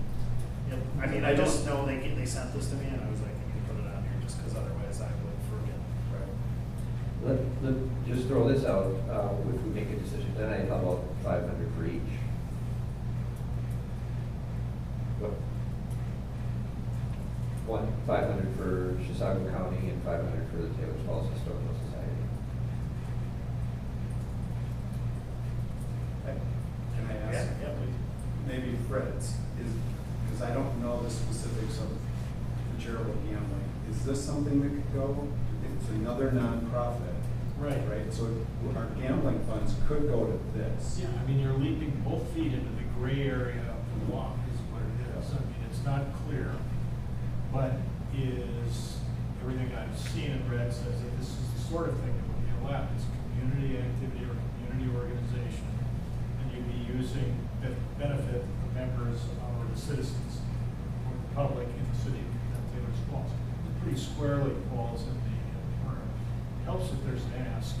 Yep. I mean, I just know they sent this to me, and I was like, you can put it on here just because otherwise I would forget.
Let just throw this out. If we make a decision tonight, how about 500 for each? What? 500 for Chisago County and 500 for the Taylor's Falls Historical Society.
Can I ask?
Yeah,
Maybe Fred's, because I don't know the specifics of the charitable gambling. Is this something that could go? It's another nonprofit.
Right.
Right, so our gambling funds could go to this.
Yeah, I mean, you're leaping both feet into the gray area of the law is what it is. I mean, it's not clear, but is, everything I've seen and read says that this is the sort of thing that would be allowed. It's a community activity or community organization Republic in the city of Taylor's Falls. It pretty squarely falls in the term. Helps if there's an ask,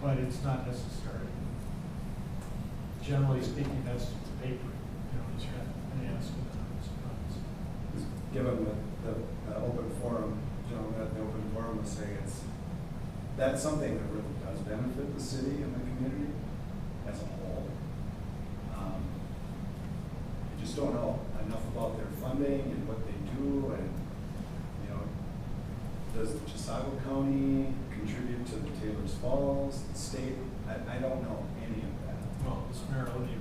but it's not necessary. Generally speaking, that's the paper, it's got an ask and a response.
Given the open forum, that the open forum was saying that's something that really does benefit the city and the community as a whole. You just don't know enough about their funding and what they do, and does Chisago County contribute to the Taylor's Falls, the state? I don't know any of that.
Well, Mr. Mayor, let me,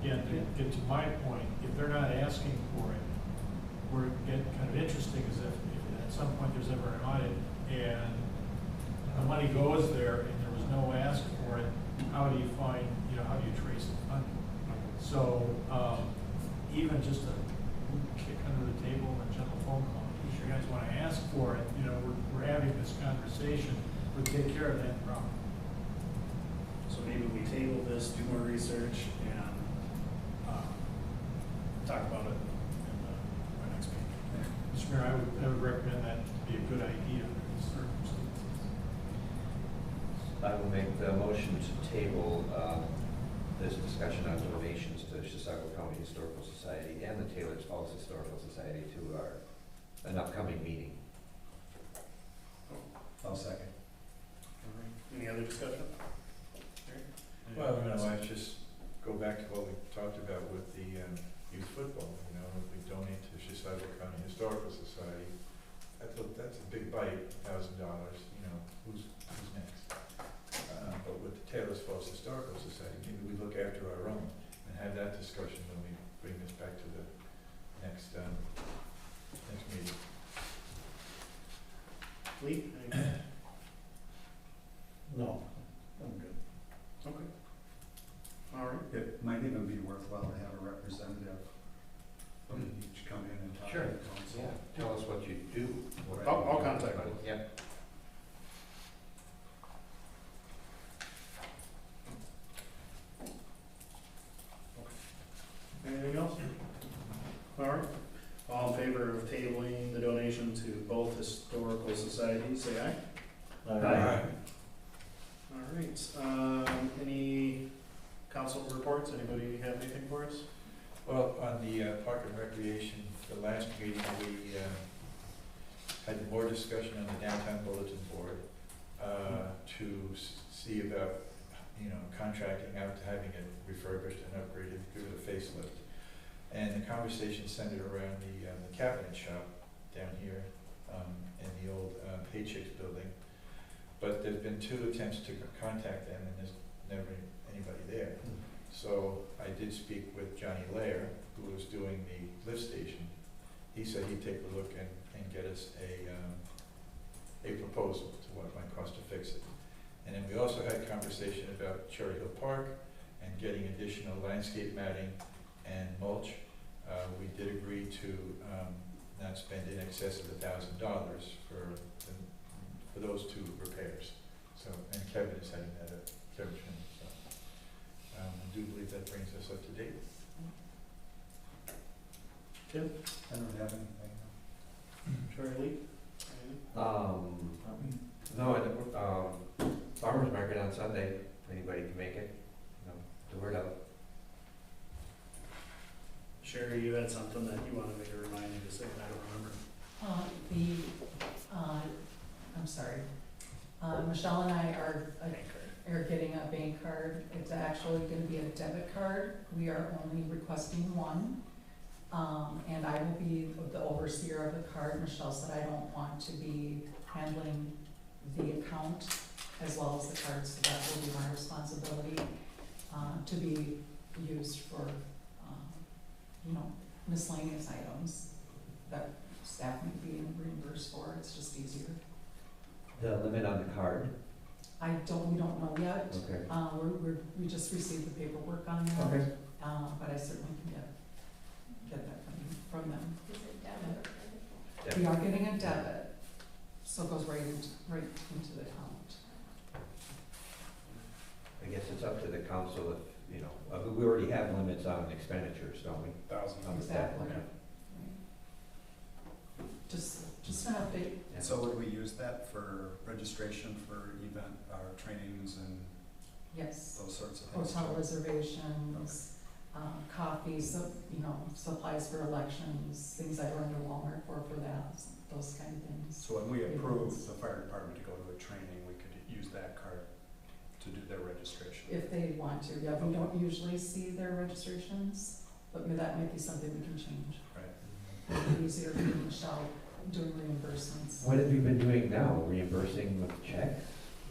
again, to get to my point, if they're not asking for it, where it get kind of interesting is if at some point there's ever an audit and the money goes there and there was no ask for it, how do you find, how do you trace the funding? So, even just a kick under the table and a gentle phone call, if you guys want to ask for it, we're having this conversation, we'll take care of that problem.
So maybe we table this, do more research, and talk about it in our next meeting.
Mr. Mayor, I would recommend that to be a good idea under these circumstances.
I will make the motion to table this discussion on donations to Chisago County Historical Society and the Taylor's Falls Historical Society to an upcoming meeting.
I'll second.
All right. Any other discussion?
Well, I just go back to what we talked about with the youth football. If we donate to Chisago County Historical Society, that's a big bite, $1,000. Who's next? But with the Taylor's Falls Historical Society, maybe we look after our own and have that discussion when we bring this back to the next meeting.
Lee? No, I'm good. Okay. All right.
It might even be worthwhile to have a representative from each come in and talk to the council.
Yeah, tell us what you do.
I'll contact them.
Yep.
Anything else? All right. All in favor of tabling the donation to both historical societies, say aye.
Aye.
All right. Any council reports? Anybody have anything for us?
Well, on the Park and Recreation, the last meeting, we had more discussion on the downtown bulletin board to see about, contracting out to having it refurbished and upgraded, give it a facelift. And the conversation centered around the cabinet shop down here in the old Paychicks building. But there's been 2 attempts to contact them, and there's never anybody there. So I did speak with Johnny Lair, who was doing the lift station. He said he'd take a look and get us a proposal to what it might cost to fix it. And then we also had a conversation about Cherry Hill Park and getting additional landscape matting and mulch. We did agree to not spend in excess of $1,000 for those 2 repairs. So, and Kevin is heading that up, Kevin Schmidt. So, I do believe that brings us up to date.
Tim?
I don't have anything.
Charlie?
No, farmer's market on Sunday, if anybody can make it, the word out.
Sherry, you had something that you wanted me to remind you to say, but I don't remember.
I'm sorry. Michelle and I are getting a bank card. It's actually gonna be a debit card. We are only requesting one. And I will be the overseer of the card. Michelle said I don't want to be handling the account as well as the card, so that will be my responsibility, to be used for, miscellaneous items that staff may be reimbursed for. It's just easier.
The limit on the card?
We don't know yet.
Okay.
We just received the paperwork on that.
Okay.
But I certainly can get that from them.
Is it debit or credit?
We are getting a debit, so it goes right into the account.
I guess it's up to the council you know, but we already have limits on expenditures, don't we?
Thousand.
On the staff,
Exactly.
okay.
Just an update.
Yeah.
So would we use that for registration for event, trainings and
Yes.
those sorts of things?
Hotel reservations, coffee, so, you know, supplies for elections, things I run to Walmart for that, those kind of things.
So when we approve the fire department to go to a training, we could use that card to do their registration?
If they want to, yeah, we don't usually see their registrations, but that might be something we can change.
Right.
It'd be easier for Michelle doing reimbursements.
What have you been doing now, reimbursing with checks?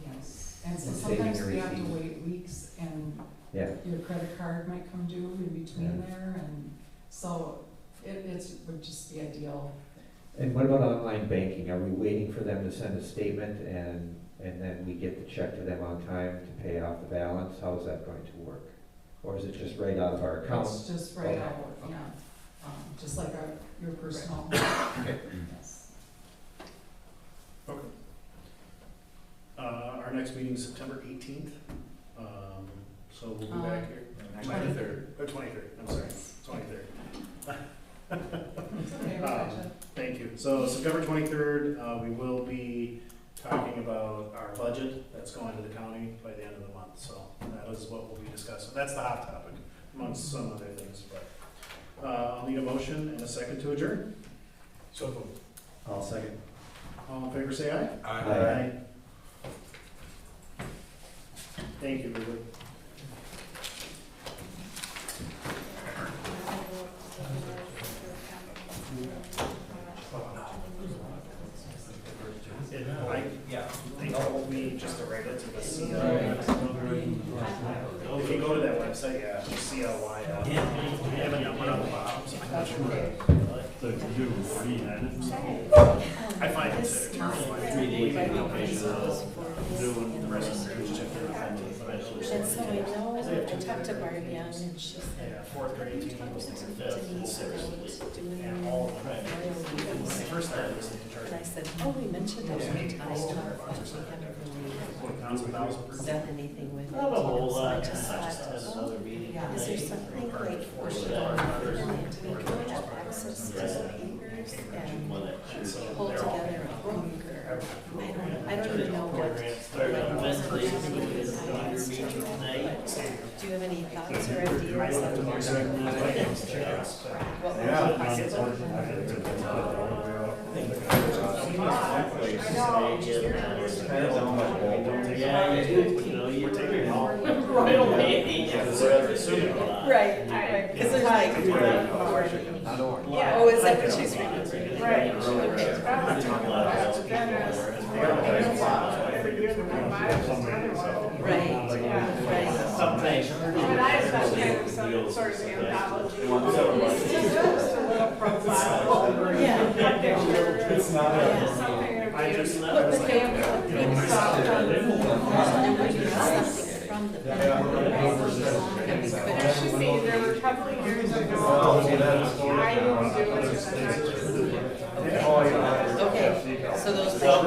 Yes, and so
And saving
sometimes
your
we have to
receipts.
wait weeks and
Yeah,
your credit card might come due in between
Yeah.
there, and so would just be ideal.
and what about online banking? Are we waiting for them to send a statement and then we get the check to them on time to pay off the balance? How is that going to work? Or is it just right out of our account?
It's just right
Okay.
out, yeah, just like your personal.
Okay.
Yes.
Okay. Our next meeting is September 18th, so we'll be back here.
23rd.
Oh, 23rd, I'm sorry, 23rd.
It's okay, we'll catch up.
Thank you. So September 23rd, we will be talking about our budget that's going to the county by the end of the month. So that is what we'll be discussing. That's the hot topic amongst some other things, but I'll need a motion and a second to adjourn.
So moved.
I'll second.
All in favor, say aye.
Aye.
Thank you, everybody. They told me just to write it to the CL. If you go to that website, yeah, just CLY. Yeah, but yeah, one on the bottom, so I'm not sure.
So to do,
I find it sick.
doing
The rest of the is
And so I know, I talked to Barbie and she said,
yeah, fourth grade team was the fifth and
Denise
sixth.
about doing
And all of them.
royal
When I
weeks.
first started listening to
And I
church,
said, oh, we mentioned it one time, but we haven't really done anything with it.
Not a whole
So I
lot.
just
I
thought,
just had
oh,
another meeting
is there
today.
something like, we should we could have access to the papers and pull together a book or, I don't even know what.
Started on Wednesday,
How many
is
times
your
to
meeting
do it.
tonight?
Do you have any thoughts or ideas on what
Yeah. Yeah, you do, you know, you're taking all. Middle pay
Right, right, because there's like 40.
Yeah.
Oh, is that what she's reading?
Right.
Right,
Yeah.
right.
Sometimes.
And I especially have some sort of anthology. Just a little profile.
Yeah.
It's not
Yeah.
Something
I just,
of
I was
the
like,
family, big stuff.
And then we do something from the
And you should see, there were a couple of years ago, I didn't do it, because I'm not just.
Okay, so those.
I don't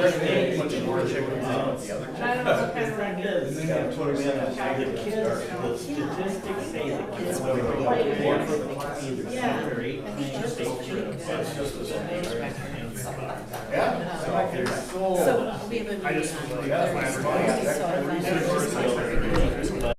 know, kind of like this.
The kids, the statistics say the kids are more for the class either
Yeah.
7th or 8th.
I think ours was pretty good. And stuff like that.
They're so.
So we have a meeting on Thursday, so I'm not sure.